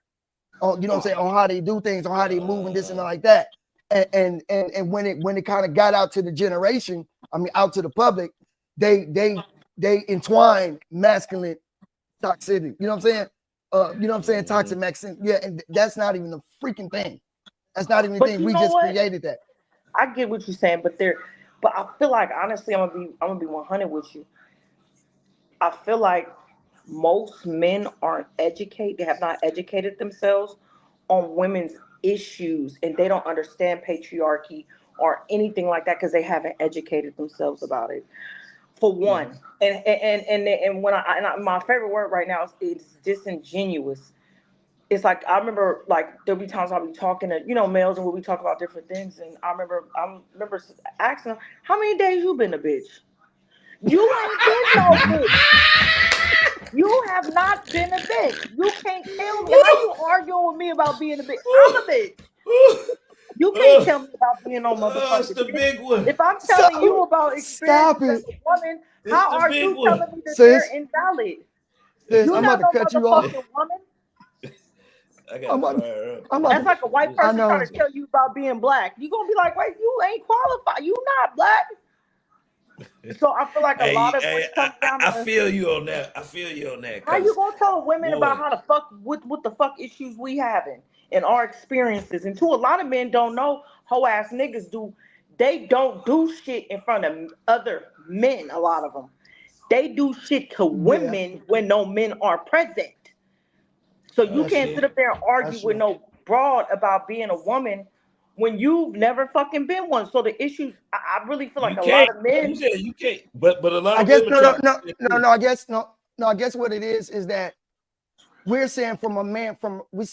on, you know what I'm saying, on how they do things, on how they move and this and like that. And when it kind of got out to the generation, out to the public, they entwine masculine toxicity. You know what I'm saying? Toxic masculine. Yeah, and that's not even a freaking thing. That's not even a thing. We just created that. I get what you're saying, but I feel like, honestly, I'm gonna be 100 with you. I feel like most men aren't educated. They have not educated themselves on women's issues and they don't understand patriarchy or anything like that because they haven't educated themselves about it. For one, and my favorite word right now is disingenuous. It's like I remember like there'll be times I'll be talking to males and we'll be talking about different things, and I remember asking them, how many days you been a bitch? You ain't been no bitch. You have not been a bitch. You can't tell me how you arguing with me about being a bitch. I'm a bitch. You can't tell me about being no It's motherfucking the bitch. big one. If I'm telling you about Stop experiences it. as a woman, It's how the are big you one. telling me that Sis. they're invalid? Sis, You're I'm not about to no cut you off. motherfucking woman. I got I'm about, fire up. I'm about That's to, like a white I person know. trying to tell you about being black. You gonna be like, wait, you ain't qualified. You not black. So I feel like a lot of when it comes down I to feel you on that. I feel you on that. how you Cause gonna tell women about boy, how the fuck what the fuck issues we having and our experiences. And a lot of men don't know hoe ass niggas do. They don't do shit in front of other men. A lot of them, they do shit to Yeah, women when no men are present. So you that's can't true. sit up there and argue That's with true. no broad about being a woman when you've never fucking been one. So the issues, I really feel you like a lot can't. of You men. said you can't. But a lot I of guess women try to do that too. I guess I guess what it is that we're saying from a man from we.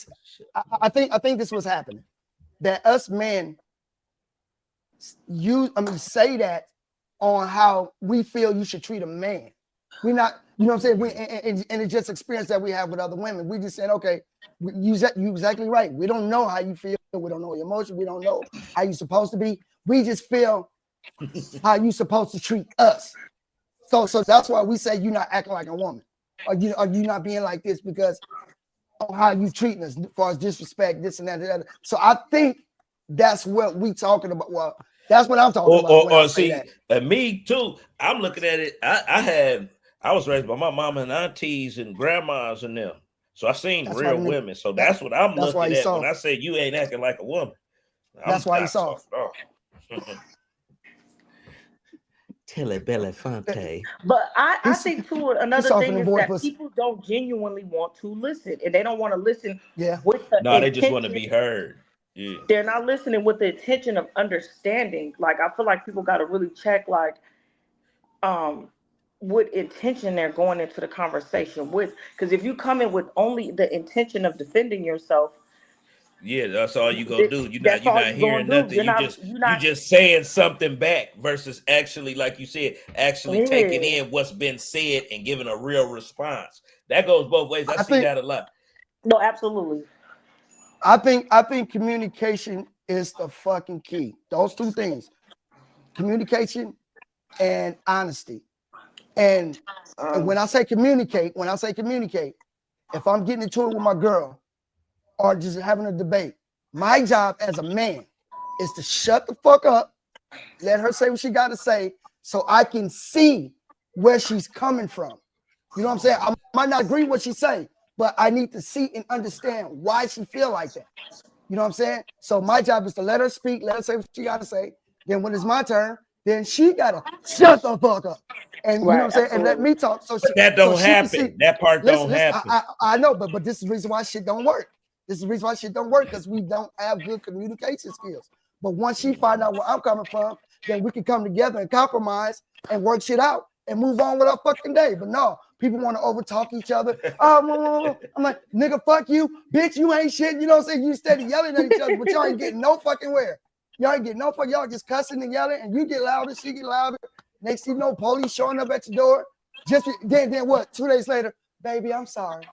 I think this was happening that us men say that on how we feel you should treat a man. We're not, you know what I'm saying? And it's just experience that we have with other women. We just said, okay, you exactly right. We don't know how you feel. We don't know your emotions. We don't know how you're supposed to be. We just feel how you supposed to treat us. So that's why we say you're not acting like a woman. Or you not being like this because of how you treating us as far as disrespect, this and that, and that. So I think that's what we talking about. Well, that's what I'm talking about when I say See, that. me too. I'm looking at it. I was raised by my mama and aunties and grandmas and them. So I seen That's why real the nigga, women. So that's what I'm that's why looking he's at when soft. I say you ain't acting like a woman. That's why he's soft. Oh. Telebelefante. But I think too another soft in thing the is boy that pussy. people don't genuinely want to listen, and they don't want to listen Yeah. with the No, they just want to intention. be heard. Yeah. They're not listening with the intention of understanding. Like I feel like people got to really check like what intention they're going into the conversation with. Because if you come in with only the intention of defending yourself, Yeah, that's all you gonna do. that's You're all not you're gonna hearing do. nothing. You're You not. just saying something back versus actually, like you said, actually taking Yeah. in what's been said and giving a real response. That goes both ways. I see that a lot. No, absolutely. I think communication is the fucking key. Those two things, communication and honesty. And when I say communicate, if I'm getting into it with my girl or just having a debate, my job as a man is to shut the fuck up, let her say what she got to say, so I can see where she's coming from. You know what I'm saying? I might not agree with what she say, but I need to see and understand why she feel like that. You know what I'm saying? So my job is to let her speak, let her say what she got to say. Then when it's my turn, then she got to shut the fuck up. And you know what I'm saying? And let me talk so she, That so don't she can see. happen. That part don't Listen, happen. I know, but this is the reason why shit don't work. This is the reason why shit don't work, because we don't have good communication skills. But once she find out where I'm coming from, then we can come together and compromise and work shit out and move on with our fucking day. But no, people want to overtalk each other. I'm like, nigga, fuck you, bitch, you ain't shit. You know what I'm saying? You steady yelling at each other, but y'all ain't getting no fucking where. Y'all ain't getting no fuck. Y'all just cussing and yelling, and you get louder, she get louder. Next thing you know, police showing up at your door. Just then what? 2 days later, baby, I'm sorry.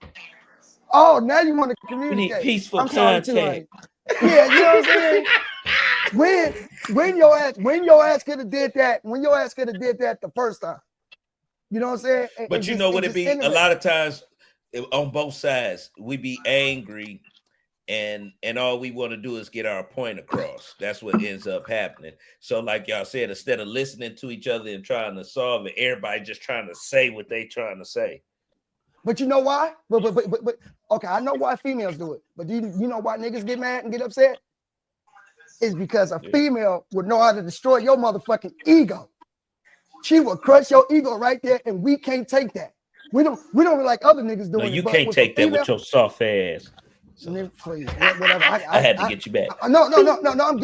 Oh, now you want to We need communicate. peaceful I'm sorry too, contact. honey. Yeah, you know what I'm saying? When your ass could have did that, the first time. You know what I'm saying? But you know what it be? A lot of times on both sides, we be angry and all we want to do is get our point across. That's what ends up happening. So like y'all said, instead of listening to each other and trying to solve it, everybody just trying to say what they trying to say. But you know why? But okay, I know why females do it. But do you know why niggas get mad and get upset? It's because a female would know how to destroy your motherfucking ego. She will crush your ego right there, and we can't take that. We don't like other niggas doing No, you it. But can't with a take that female, with your soft ass. nigga, please, whatever. I had to get you back. No, I'm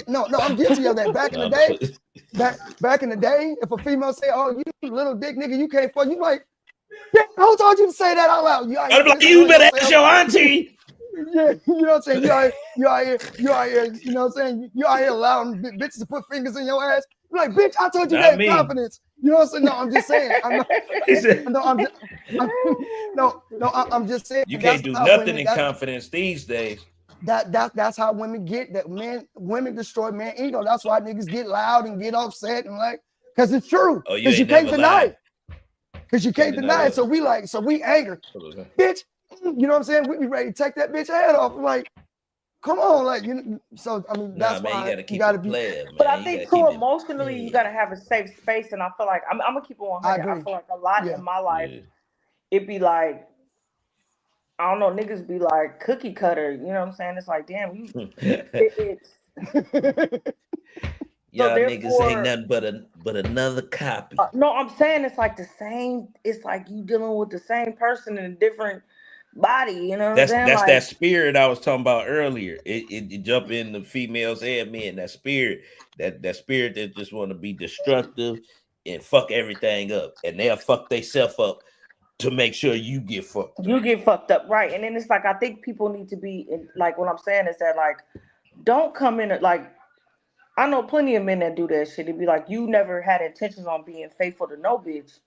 guilty of that. Back in the day, back in the day, if a female say, "Oh, you little dick nigga, you can't fuck," you like, who told you to say that out loud? You better ask your auntie. Yeah, you know what I'm saying? You out here, you know what I'm saying? You out here allowing bitches to put fingers in your ass. You're like, bitch, I told you that in confidence. You know what I'm saying? No, I'm just saying. I'm just saying. You can't do nothing in confidence these days. That's how women get that. Women destroy man ego. That's why niggas get loud and get upset and like, because it's true. Because you can't deny it. Because you can't deny it. So we angry. Bitch, you know what I'm saying? We be ready to take that bitch head off. Like, come on, like, you know. So I mean, that's why you gotta be. But I think too, emotionally, you gotta have a safe space, and I feel like I'm gonna keep it 100. I feel like a lot in my life, it be like, I don't know, niggas be like cookie cutter. You know what I'm saying? It's like, damn, Y'all niggas ain't nothing but another copy. No, I'm saying it's like the same. It's like you dealing with the same person in a different body. You know what I'm saying? That's like, that spirit I was talking about earlier. It jump in the females and men. That spirit, that spirit that just want to be destructive and fuck everything up, and they'll fuck themselves up to make sure you get fucked up. You get fucked up, right? And then it's like, I think people need to be like, what I'm saying is that, like, don't come in like, I know plenty of men that do that shit. It'd be like, you never had intentions on being faithful to no bitch,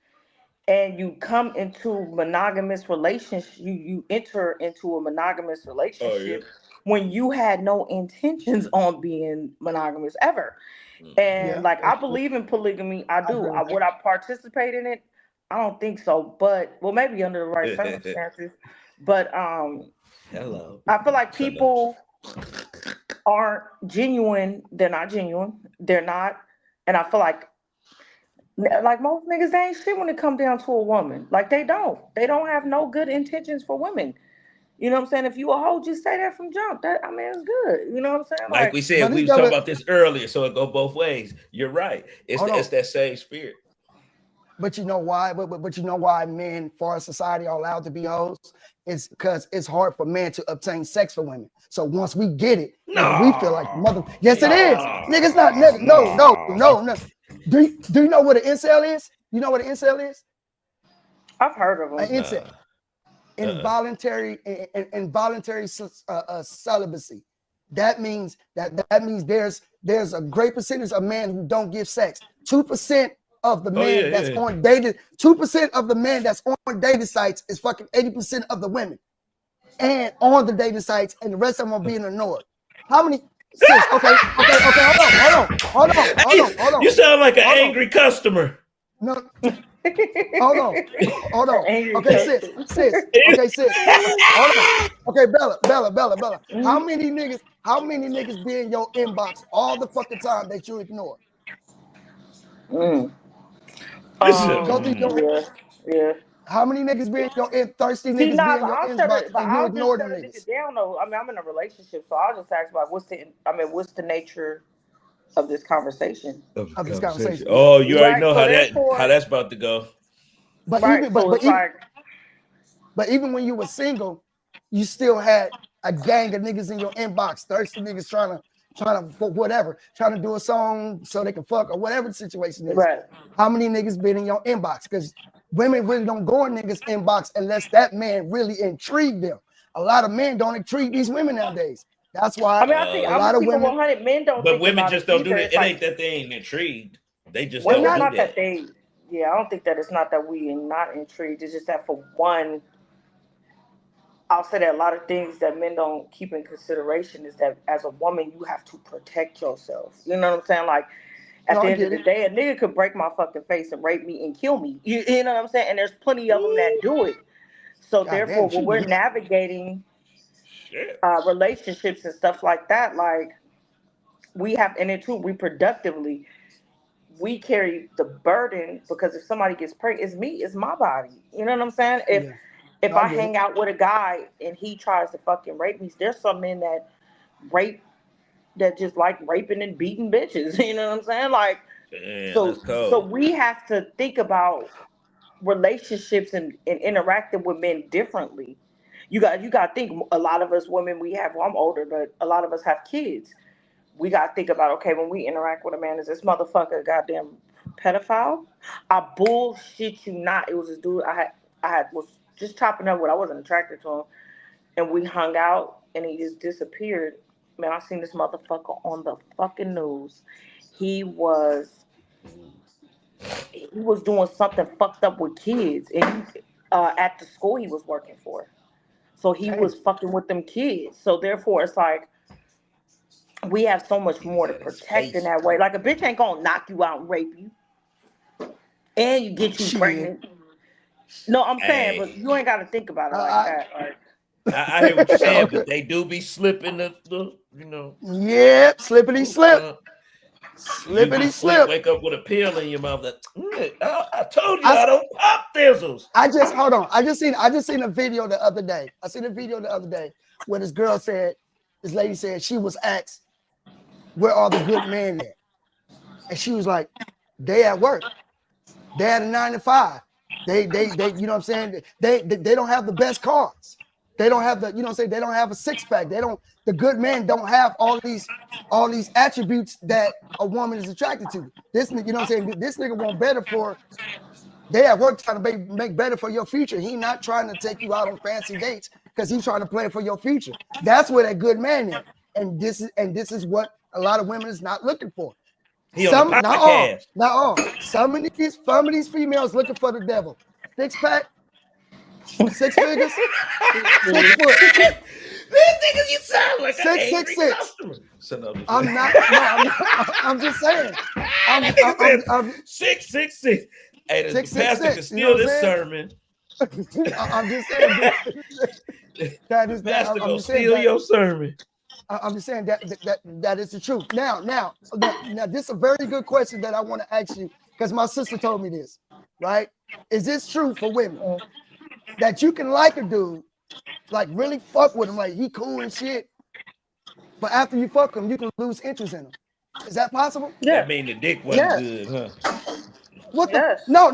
and you come into monogamous relationship. You enter into a monogamous relationship when you had no intentions on being monogamous ever. And like, I believe in polygamy. I do. Would I participate in it? I don't think so. But well, maybe under the right circumstances. But I feel like people aren't genuine. They're not genuine. They're not. And I feel like most niggas, they ain't shit when it come down to a woman. Like, they don't have no good intentions for women. You know what I'm saying? If you a hoe, just say that from jump. That, I mean, it's good. You know what I'm saying? Like we said, we was talking about this earlier, so it go both ways. You're right. It's that same spirit. But you know why? But you know why men for our society are allowed to be hoes? It's because it's hard for men to obtain sex for women. So once we get it, we feel like mother. Yes, it is. Niggas not nigga. No. Do you know what an incel is? You know what an incel is? I've heard of them. An incel. Involuntary celibacy. That means there's a great percentage of men who don't give sex. 2% of the men that's on dated, 2% of the men that's on dating sites is fucking 80% of the women, and on the dating sites, and the rest of them are being ignored. How many? Sis, okay. Hold on. You sound like an angry customer. No. Hold on. Okay, sis. Okay, sis. Hold on. Okay, Bella. How many niggas be in your inbox all the fucking time that you ignore? Yeah. How many niggas be in your thirsty niggas be in your inbox and you ignore them niggas? Down though. I mean, I'm in a relationship, so I'll just ask about what's the nature of this conversation? Oh, you already know how that's about to go. But even when you were single, you still had a gang of niggas in your inbox, thirsty niggas trying to do a song so they can fuck or whatever the situation is. Right. How many niggas been in your inbox? Because women really don't go in niggas' inbox unless that man really intrigued them. A lot of men don't intrigue these women nowadays. That's why I think a lot of women, 100 men don't. But women just don't do it. It ain't that they ain't intrigued. They just don't do that. Yeah, I don't think that it's not that we are not intrigued. It's just that, for one, I'll say that a lot of things that men don't keep in consideration is that as a woman, you have to protect yourself. You know what I'm saying? Like, at the end of the day, a nigga could break my fucking face and rape me and kill me. You know what I'm saying? And there's plenty of them that do it. So therefore, when we're navigating relationships and stuff like that, like, we have, and then too, reproductively, we carry the burden, because if somebody gets pregnant, it's me, it's my body. You know what I'm saying? If I hang out with a guy and he tries to fucking rape me, there's some men that just like raping and beating bitches. You know what I'm saying? Like, so we have to think about relationships and interacting with men differently. you got to think, a lot of us women, we have, well, I'm older, but a lot of us have kids. We got to think about, okay, when we interact with a man, is this motherfucker a goddamn pedophile? I bullshit you not. It was this dude was just chopping up with. I wasn't attracted to him, and we hung out, and he just disappeared. Man, I seen this motherfucker on the fucking news. He was doing something fucked up with kids, and at the school he was working for. So he was fucking with them kids. So therefore, it's like, we have so much more to protect in that way. Like, a bitch ain't gonna knock you out and rape you, and you get you pregnant. No, I'm saying, but you ain't got to think about it like that. Like, I hear what you're saying, but they do be slipping the you know. Yep, slippity slip. Slippity slip. Wake up with a pill in your mouth. That I told you I don't pop fizzles. Hold on. I just seen a video the other day. I seen a video the other day where this lady said she was asked, where are the good men at? And she was like, they at work. They at a 9 to 5. They you know what I'm saying? They don't have the best cars. They don't have the, you know what I'm saying? They don't have a six pack. The good men don't have all these attributes that a woman is attracted to. This, you know what I'm saying? This nigga want better for, they at work trying to make better for your future. He not trying to take you out on fancy dates because he's trying to play for your future. That's where that good man is. And this is what a lot of women is not looking for. Not all. Some of these females looking for the devil. Six pack, 6 figures, 6 foot. This nigga, you sound like 666. I'm not. I'm just saying. I'm 666. Hey, the 666, pastor can steal this sermon. I'm just saying. That is that. Pastor gonna steal your sermon. I'm just saying that is the truth. Now, this is a very good question that I want to ask you, because my sister told me this, right? Is this true for women that you can like a dude, like really fuck with him, like he cool and shit, but after you fuck him, you can lose interest in him? Is that possible? Yeah. That mean the dick wasn't good, huh? What the? No.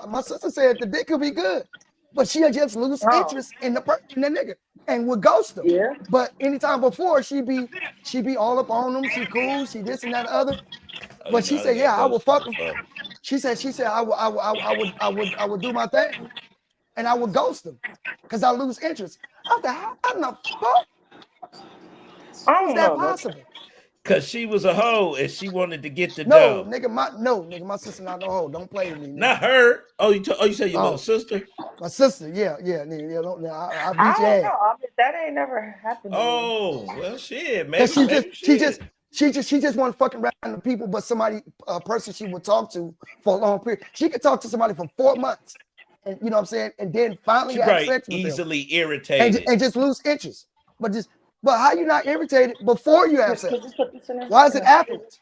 My sister said the dick could be good, but she'll just lose interest in the nigga and would ghost him. Yeah. But anytime before, she be all up on him. She cool. She this and that other. But she said, yeah, I will fuck him. She said, I would do my thing, and I would ghost him because I lose interest. I'm like, how in the fuck? How is that possible? Cause she was a hoe and she wanted to get the dough. Nigga, my sister not no hoe. Don't play with me. Nigga. Not her. Oh, you said your little sister? My sister, yeah, nigga. I beat your ass. I mean, that ain't never happened. Oh, well, shit, man. She just want to fucking random people, but a person she would talk to for a long period. She could talk to somebody for 4 months, and you know what I'm saying, and then finally have sex with easily them. Irritated and just lose interest. But how you not irritated before you have sex? Why is it afterwards?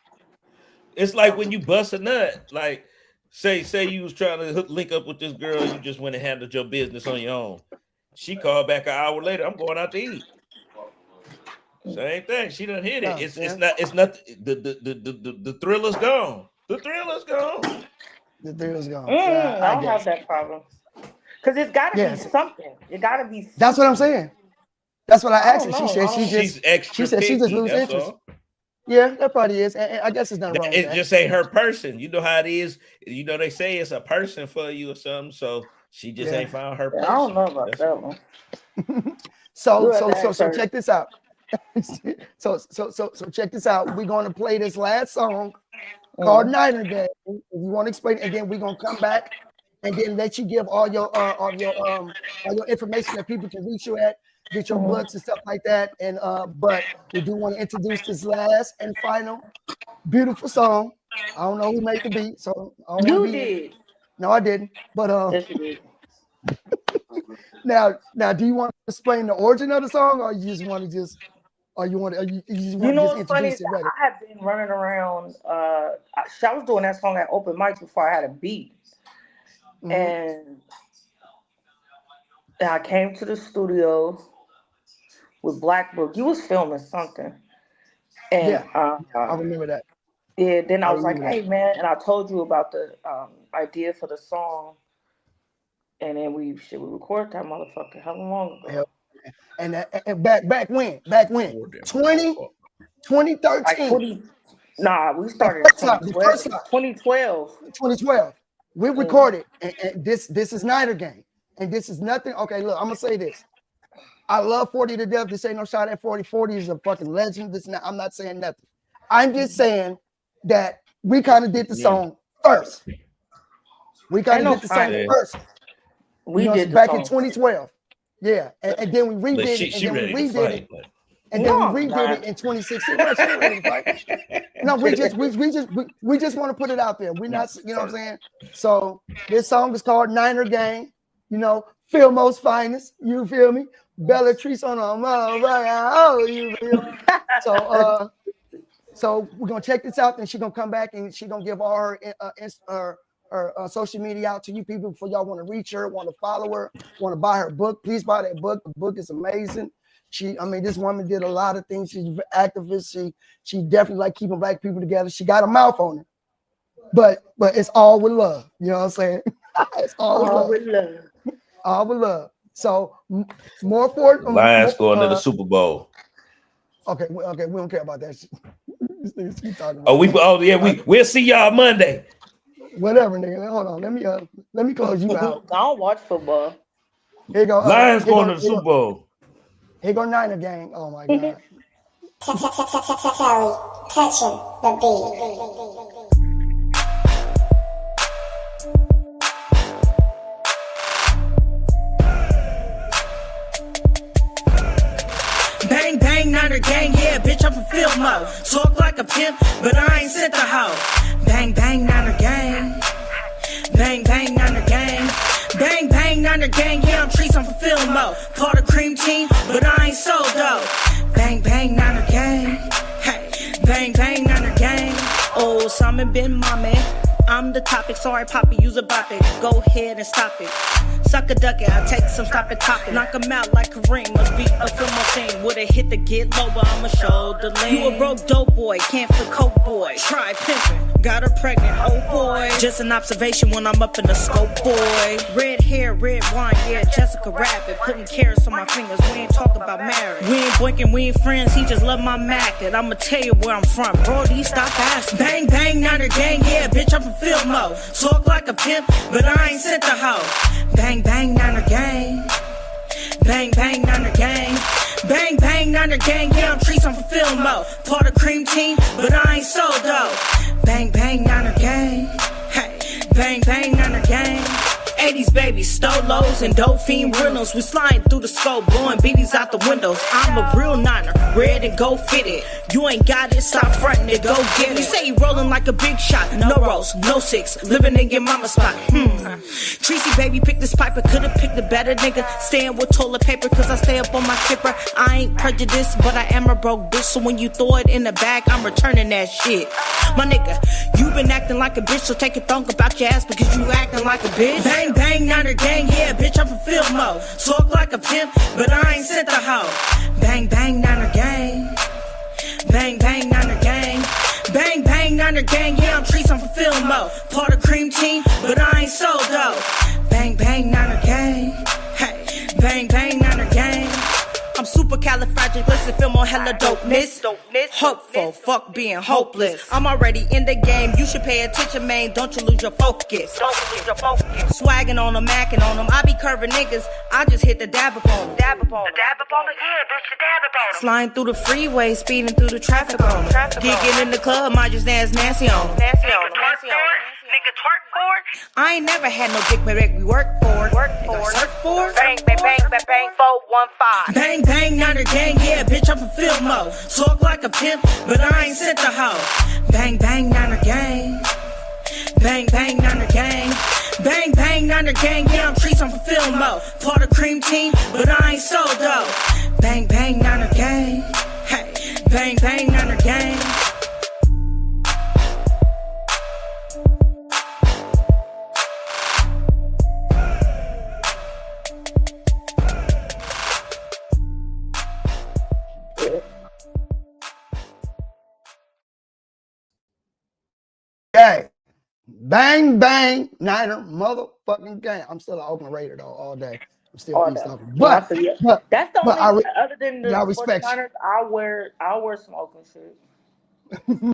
It's like when you bust a nut. Like, say you was trying to link up with this girl, you just went and handled your business on your own. She called back an hour later. I'm going out to eat. Same thing. She done hit it. It's not. The thrill is gone. The thrill is gone. The thrill is gone. I don't have that problem. Because it's got to be something. It got to be. That's what I'm saying. That's what I asked her. She said she just lose interest. All. Yeah, that probably is. And I guess it's not wrong. It just ain't her person. You know how it is. You know, they say it's a person for you or something. So she just ain't found her person. I don't know about that one. So check this out. so check this out. We're going to play this last song called Night and Day. If you want to explain it, and then we're gonna come back and then let you give all your information that people can reach you at. Get your books and stuff like that. And but we do want to introduce this last and final beautiful song. I don't know who made the beat, so I don't you did. No, I didn't. But yes, you did. now, do you want to explain the origin of the song, or you just want to just introduce it? Right? I have been running around. I was doing that song at open mics before I had a beat, and I came to the studio with Black Book. You was filming something. And I remember that. Yeah, then I was like, hey man, and I told you about the idea for the song. And then we record that motherfucker how long ago? Hell, and back when? 20, 2013. Like 20. Nah, we started the first time. 2012. 2012. We recorded, and this is Niner Gang, and this is nothing. Okay, look, I'm gonna say this. I love 40 to death. This ain't no shot at 40. 40 is a fucking legend. I'm not saying nothing. I'm just saying that we kind of did the song first. We kind of did the song first. We did the back song. in 2012. Yeah, and then we redid it, and then we redid it. And then we redid it in 2016. Well, she ready to fight. No, we just want to put it out there. We're not, you know what I'm saying? So this song is called Niner Gang. You know, Fillmore's finest. You feel me? Bella Trice on a mother. You feel me? So we're gonna check this out, and she's gonna come back and she's gonna give all her social media out to you people before y'all want to reach her, want to follow her, want to buy her book. Please buy that book. The book is amazing. This woman did a lot of things. She's an activist. She definitely like keeping black people together. She got a mouth on her, but it's all with love. You know what I'm saying? It's all with love. All with love. So more for Lions going to the Super Bowl. Okay, we don't care about that shit. We'll see y'all Monday. Whatever, nigga. Hold on. Let me close you out. I don't watch football. Here you go. Lions going to the Super Bowl. Here go Niner Gang. Oh my God. Touching the beat. Bang, bang, Niner Gang, yeah, bitch, I'm from field mode. Talk like a pimp, but I ain't sent the hoe. Bang, bang, Niner Gang. Bang, bang, Niner Gang. Bang, bang, Niner Gang, yeah, I'm Trice, I'm from field mode. Part of cream team, but I ain't sold though. Bang, bang, Niner Gang. Hey, bang, bang, Niner Gang. Oh, Simon been my man. I'm the topic, sorry, Poppy, use a bop it. Go ahead and stop it. Suck a duck it, I take some, stop it, top it. Knock him out like Kareem, must be a film my thing. Would've hit the get low, but I'ma show the lane. You a broke dope boy, can't fit coke boy. Try pimping, got her pregnant, oh boy. Just an observation when I'm up in the scope, boy. Red hair, red wine, yeah, Jessica Rabbit. Putting carrots on my fingers, we ain't talking about marriage. We ain't blinking, we ain't friends, he just love my Mac. And I'ma tell you where I'm from, Brody, stop asking. Bang, bang, Niner Gang, yeah, bitch, I'm from field mode. Talk like a pimp, but I ain't sent the hoe. Bang, bang, Niner Gang. Bang, bang, Niner Gang. Bang, bang, Niner Gang, yeah, I'm Trice, I'm from field mode. Part of cream team, but I ain't sold though. Bang, bang, Niner Gang. Hey, bang, bang, Niner Gang. 80s baby, Stolos and dope fiend rentals. We sliding through the scope, blowing BBs out the windows. I'm a real Niner, red and go fitted. You ain't got it, stop frontin' it, go get it. You say you rollin' like a big shot, no rolls, no six, living in your mama's spot. Trice baby, pick this piper, could've picked a better nigga. Staying with toilet paper, cause I stay up on my skipper. I ain't prejudiced, but I am a broke bitch. So when you throw it in the bag, I'm returning that shit. My nigga, you been acting like a bitch, so take a thunk about your ass because you acting like a bitch. Bang, bang, Niner Gang, yeah, bitch, I'm from field mode. Talk like a pimp, but I ain't sent the hoe. Bang, bang, Niner Gang. Bang, bang, Niner Gang. Bang, bang, Niner Gang, yeah, I'm Trice, I'm from field mode. Part of cream team, but I ain't sold though. Bang, bang, Niner Gang. Hey, bang, bang, Niner Gang. I'm supercalifragilistic, feel more hella dopeness. Hopeful, fuck being hopeless. I'm already in the game, you should pay attention, man. Don't you lose your focus. Swagging on them, macking on them. I be curving niggas, I just hit the dab up on them. Dab up on the head, bitch, the dab up on them. Sliding through the freeway, speeding through the traffic on them. Gigging in the club, might just dance Nancy on them. Nigga twerk for it. I ain't never had no dick, but we work for it. Search for it. Bang, bang, bang, bang, bang, 415. Bang, bang, Niner Gang, yeah, bitch, I'm from field mode. Talk like a pimp, but I ain't sent the hoe. Bang, bang, Niner Gang. Bang, bang, Niner Gang. Bang, bang, Niner Gang, yeah, I'm Trice, I'm from field mode. Part of cream team, but I ain't sold though. Bang, bang, Niner Gang. Hey, bang, bang, Niner Gang. Hey. Bang, bang, Niner, motherfucking gang. I'm still an Oakland Raider though, all day. I'm still All East that. Oakland. No, I feel you. That's the But only other than I the respect 49ers, I'll wear some Oakland shit. you.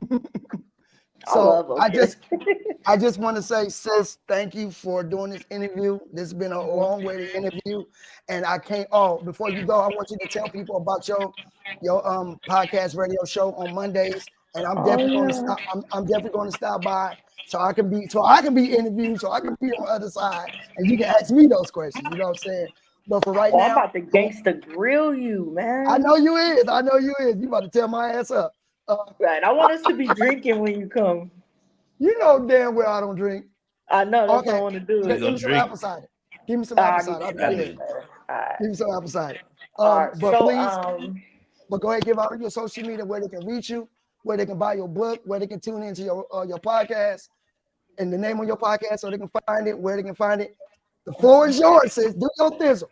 I So love Oakland. I just want to say, sis, thank you for doing this interview. This has been a long way to interview. And I can't, before you go, I want you to tell people about your podcast radio show on Mondays. And I'm definitely going to stop. I'm definitely going to stop by so I can be interviewed, so I can be on the other side and you can ask me those questions. You know what I'm saying? But for right I'm now, about to gangsta grill you, man. I know you is. You about to tear my ass up. Right. I want us to be drinking when you come. You know damn well I don't drink. I know that's what I Okay, want to do. We give gonna me some drink. apple cider. Give me some apple cider. I'll be I good. do. Give me some apple cider. All right. But So, please, but go ahead, give out your social media where they can reach you, where they can buy your book, where they can tune into your podcast, and the name of your podcast so they can find it, where they can find it. The floor is yours, sis. Do your thizzle.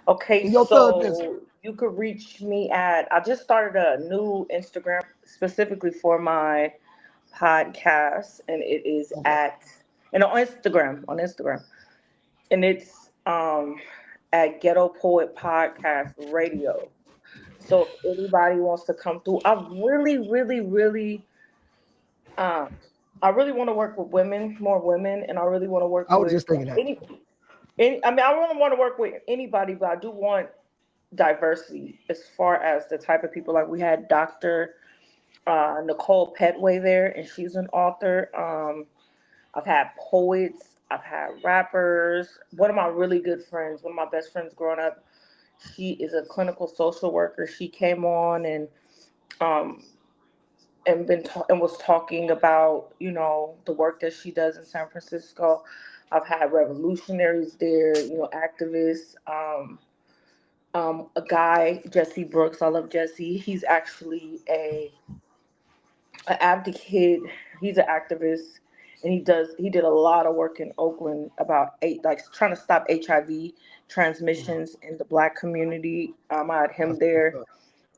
okay, Do your thug thizzle. so you could reach me at. I just started a new Instagram specifically for my podcast, and it is at and on Instagram, and it's at Ghetto Poet Podcast Radio. So if anybody wants to come through, um, I really want to work with women, more women, and I really want to work I was with just thinking that. I mean, I really want to work with anybody, but I do want diversity as far as the type of people. Like we had Dr. Nicole Petway there, and she's an author. I've had poets, I've had rappers. One of my really good friends, one of my best friends growing up, she is a clinical social worker. She came on um, and was talking about the work that she does in San Francisco. I've had revolutionaries there, activists. A guy, Jesse Brooks. I love Jesse. He's actually an advocate. He's an activist, and he did a lot of work in Oakland about trying to stop HIV transmissions in the Black community. I had him there,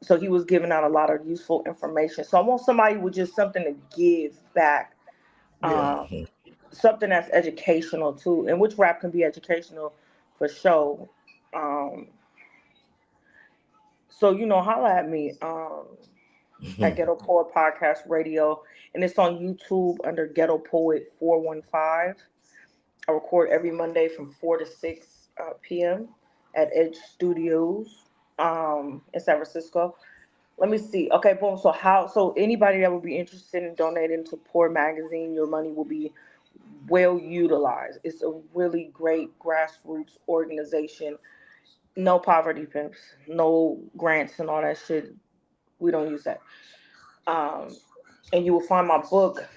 so he was giving out a lot of useful information. So I want somebody with just something to give back, something that's educational too, and which rap can be educational for sure. Um, so holla at me. At Ghetto Poet Podcast Radio, and it's on YouTube under Ghetto Poet 415. I record every Monday from 4 to 6 p.m. at Edge Studios in San Francisco. Let me see. Okay, boom. So anybody that would be interested in donating to Poor Magazine, your money will be well utilized. It's a really great grassroots organization. No poverty pimps, no grants and all that shit. We don't use that. And you will find my book.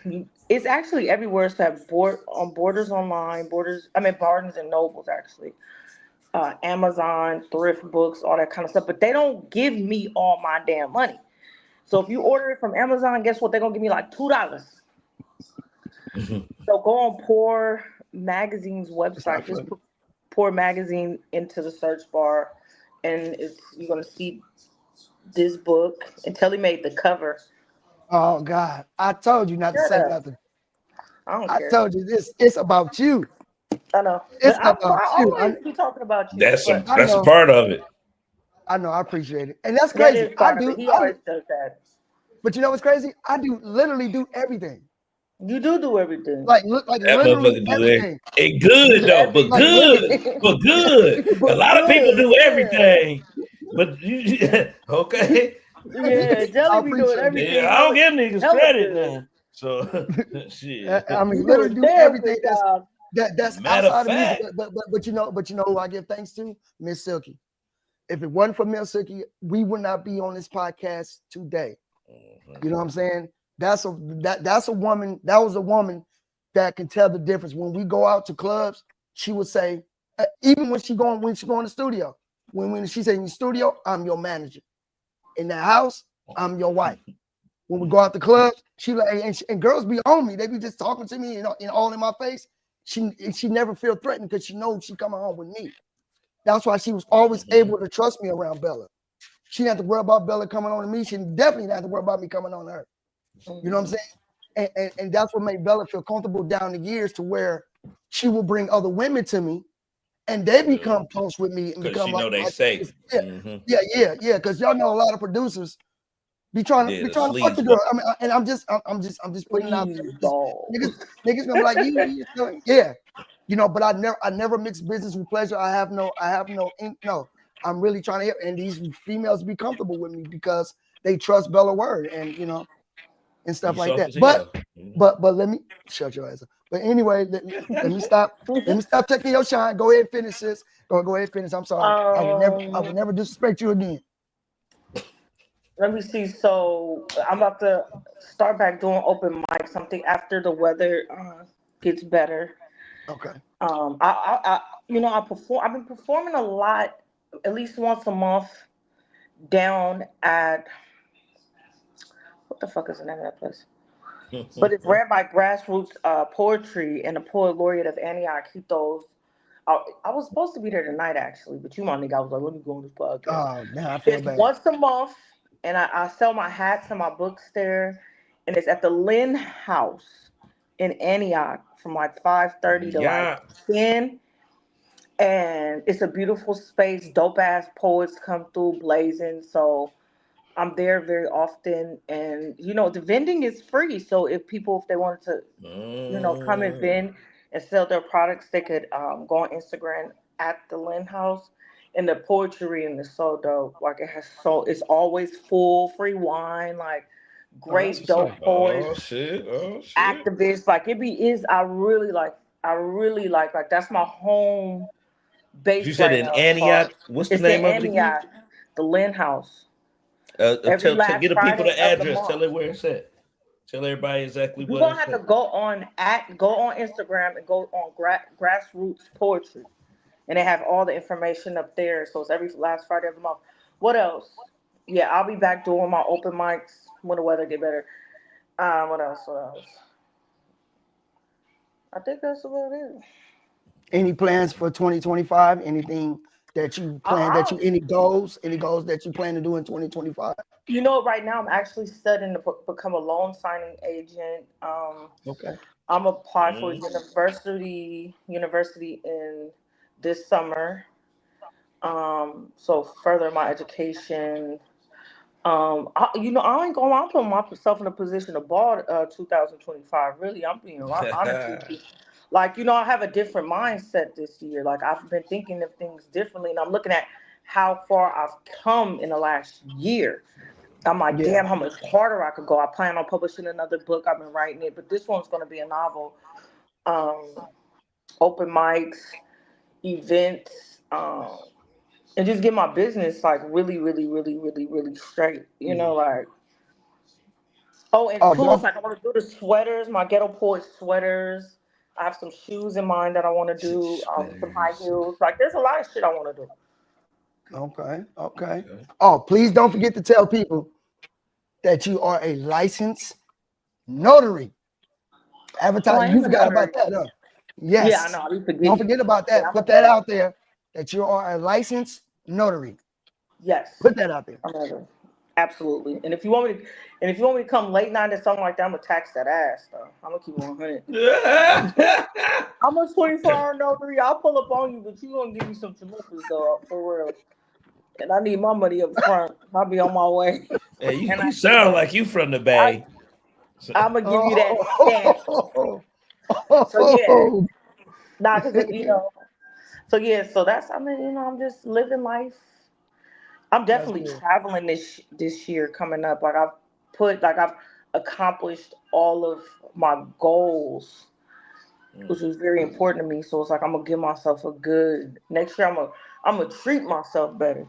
It's actually everywhere. It's at on Borders Online, Barnes and Nobles actually, Amazon, thrift books, all that kind of stuff. But they don't give me all my damn money. So if you order it from Amazon, guess what? They're gonna give me like $2. So go on Poor Magazine's website. Just put Poor Magazine into the search bar, and you're gonna see this book. And Telly made the cover. Oh God, I told you not to say nothing. I don't care. I told you this. It's about you. I know. It's I about you. always be talking about you. That's a part of it. I know. I appreciate it, and that's crazy. That is part of it. He always does that. But you know what's crazy? I literally do everything. You do everything. Like That literally motherfucker do everything. It good though, but Like, good, but good. A lot of people do everything, but okay. Yeah, Jelly be doing everything. Yeah, I don't give niggas credit now. So shit. I mean, literally do everything that's Matter outside of fact. music. But you know who I give thanks to? Miss Silky. If it wasn't for Miss Silky, we would not be on this podcast today. You know what I'm saying? That's a woman. That was a woman that can tell the difference. When we go out to clubs, she would say, even when she go in the studio, when she say in the studio, I'm your manager. In the house, I'm your wife. When we go out to clubs, she like, and girls be on me. They be just talking to me, all in my face. She never feel threatened because she knows she coming home with me. That's why she was always able to trust me around Bella. She didn't have to worry about Bella coming on to me. She definitely didn't have to worry about me coming on to her. You know what I'm saying? And that's what made Bella feel comfortable down the years to where she will bring other women to me and they become close with me and Because become you know they like safe. yeah. Because y'all know a lot of producers be trying to fuck the girl. I mean, and I'm just putting it out there. Niggas gonna be like you yeah, you know. But I never mix business with pleasure. I have no no. I'm really trying to help, and these females be comfortable with me because they trust Bella word, and you know, and stuff like that. But let me shut your ass up. But anyway, let me stop. Let me stop taking your shine. Go ahead and finish this. Go ahead and finish. I'm sorry. I would never disrespect you again. Let me see. So I'm about to start back doing open mic. Something after the weather gets better. Okay. I you know, I've been performing a lot, at least once a month, down at what the fuck is the name of that place? But it's ran by Grassroots Poetry and the poet laureate of Antioch. He throws. I was supposed to be there tonight actually, but you, my nigga, I was like, let me go on this podcast. Oh, man, I feel It's bad. once a month, and I sell my hats and my books there, and it's at the Lynn House in Antioch from like 5:30 to like 10. And it's a beautiful space. Dope ass poets come through blazing. So I'm there very often, and you know the vending is free. So if they wanted to, you know, come and vend and sell their products, they could go on Instagram at the Lynn House. And the poetry reading is so dope. Like it's always full, free wine, like great dope poets, activists. Like I really like that's my home base. You said right in now. Antioch. What's the It's in name of it again? Antioch, the Lynn House. Every Get last the people Friday the of the address. month. Tell it where it's at. Tell everybody exactly You're what gonna it's have to at. go on Instagram and go on Grassroots Poetry, and they have all the information up there. So it's every last Friday of the month. What else? Yeah, I'll be back doing my open mics when the weather get better. What else? I think that's about it. Any plans for 2025? Anything that you plan any goals that you plan to do in 2025? You know, right now I'm actually studying to become a loan signing agent. Okay. I'm applying for university in this summer. So further my education. I ain't going. I'm putting myself in a position to ball 2025. Really, I'm being honest with you. Like, you know, I have a different mindset this year. Like, I've been thinking of things differently, and I'm looking at how far I've come in the last year. I'm like, damn, how much harder I could go. I plan on publishing another book. I've been writing it, but this one's going to be a novel. Open mics, events, and just get my business like really, really, really, really, really straight. You know, like. Oh, and tools. Like I want to do the sweaters, my ghetto poet sweaters. I have some shoes in mind that I want to do. Some high heels. Like there's a lot of shit I want to do. Okay. Oh, please don't forget to tell people that you are a licensed notary. Advertising. You forgot about that, huh? Yes. Yeah, I know. Don't forget about that. Put that out there. That you are a licensed notary. Yes. Put that out there. Absolutely. And if you want me to come late night or something like that, I'm gonna tax that ass though. I'm gonna keep 100. I'm a 24-hour notary. I'll pull up on you, but you gonna give me some chalupas though, for real. And I need my money up front. I'll be on my way. Hey, you sound like you from the Bay. I'm gonna give you that stamp. So yeah, because you know. So yeah, so that's. I mean, you know, I'm just living life. I'm definitely traveling this year coming up. Like I've accomplished all of my goals, which was very important to me. So it's like I'm gonna give myself a good next year. I'm gonna treat myself better.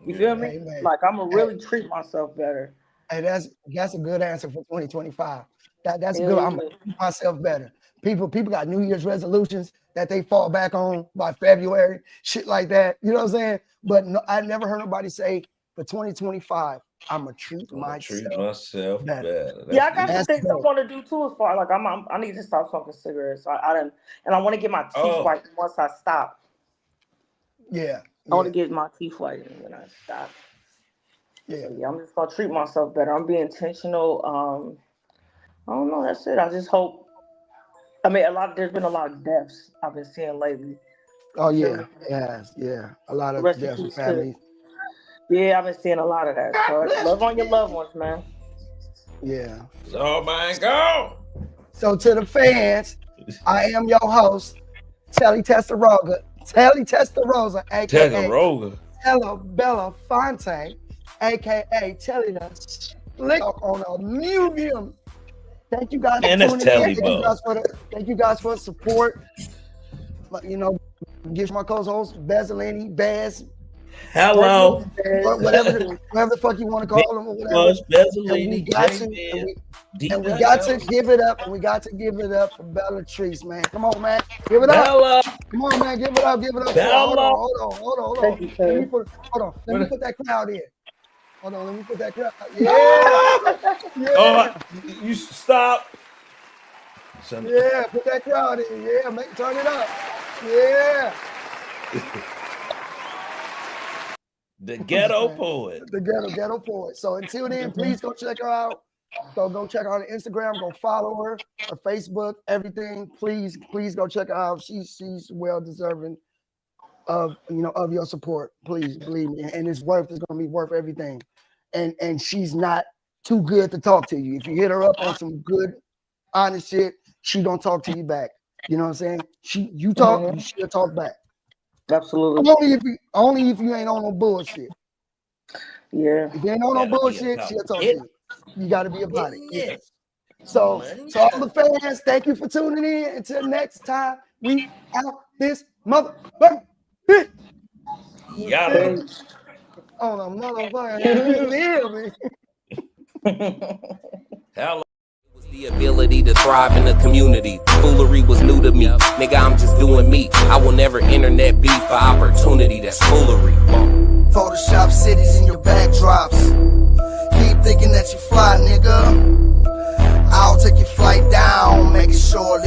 You feel me? Amen. Like I'm gonna really treat myself better. Hey, that's a good answer for 2025. That's good. I'm gonna treat myself better. People got New Year's resolutions that they fall back on by February, shit like that. You know what I'm saying? But no, I never heard nobody say for 2025, I'm gonna treat myself better. Yeah, I got some things I want to do too. As far like I need to stop smoking cigarettes. I want to get my teeth whitened once I stop. Yeah. I want to get my teeth whitened when I stop. Yeah. So yeah, I'm just gonna treat myself better. I'm being intentional. I don't know. That's it. I just hope. I mean, there's been a lot of deaths I've been seeing lately. Oh yeah, yes, yeah. A lot of Rest in deaths with peace to- families. Yeah, I've been seeing a lot of that. So love on your loved ones, man. Yeah. Oh my God. So to the fans, I am your host, Telly Testarossa, aka Ella Bella Fonte, aka Telly the Slick on a medium. Thank you guys Man, for that's tuning in. Telly Thank you guys for the support. You know, give my co-host Basilini, Baz, Hello. whatever the fuck you want to call them or whatever. And we got to give it up. And we got to give it up for Bella Trice, man. Come on, man. Give it up. Bella. Come on, man. Give it up. Give it up. Bella. Hold on. Let me put that crowd in. Hold on. Let me put that crowd. Yeah. Oh, you stop. Yeah, put that crowd in. Yeah, turn it up. Yeah. The ghetto poet. The ghetto poet. So until then, please go check her out. Go check her on Instagram. Go follow her Facebook, everything. Please go check her out. She's well deserving of your support. Please believe me, and it's gonna be worth everything. And she's not too good to talk to you. If you hit her up on some good, honest shit, she gonna talk to you back. You know what I'm saying? You talk, she'll talk back. Absolutely. Only if you ain't on no bullshit. Yeah. If you ain't on no bullshit, she'll talk to you. You got to be about it. Yeah. So all the fans, thank you for tuning in. Until next time, we out this motherfucker. Yeah. On a motherfucker. Hello. The ability to thrive in the community. Foolery was new to me. Nigga, I'm just doing me. I will never internet beef for opportunity. That's foolery. Photoshop cities in your backdrops. Keep thinking that you fly, nigga. I'll take your flight down, make sure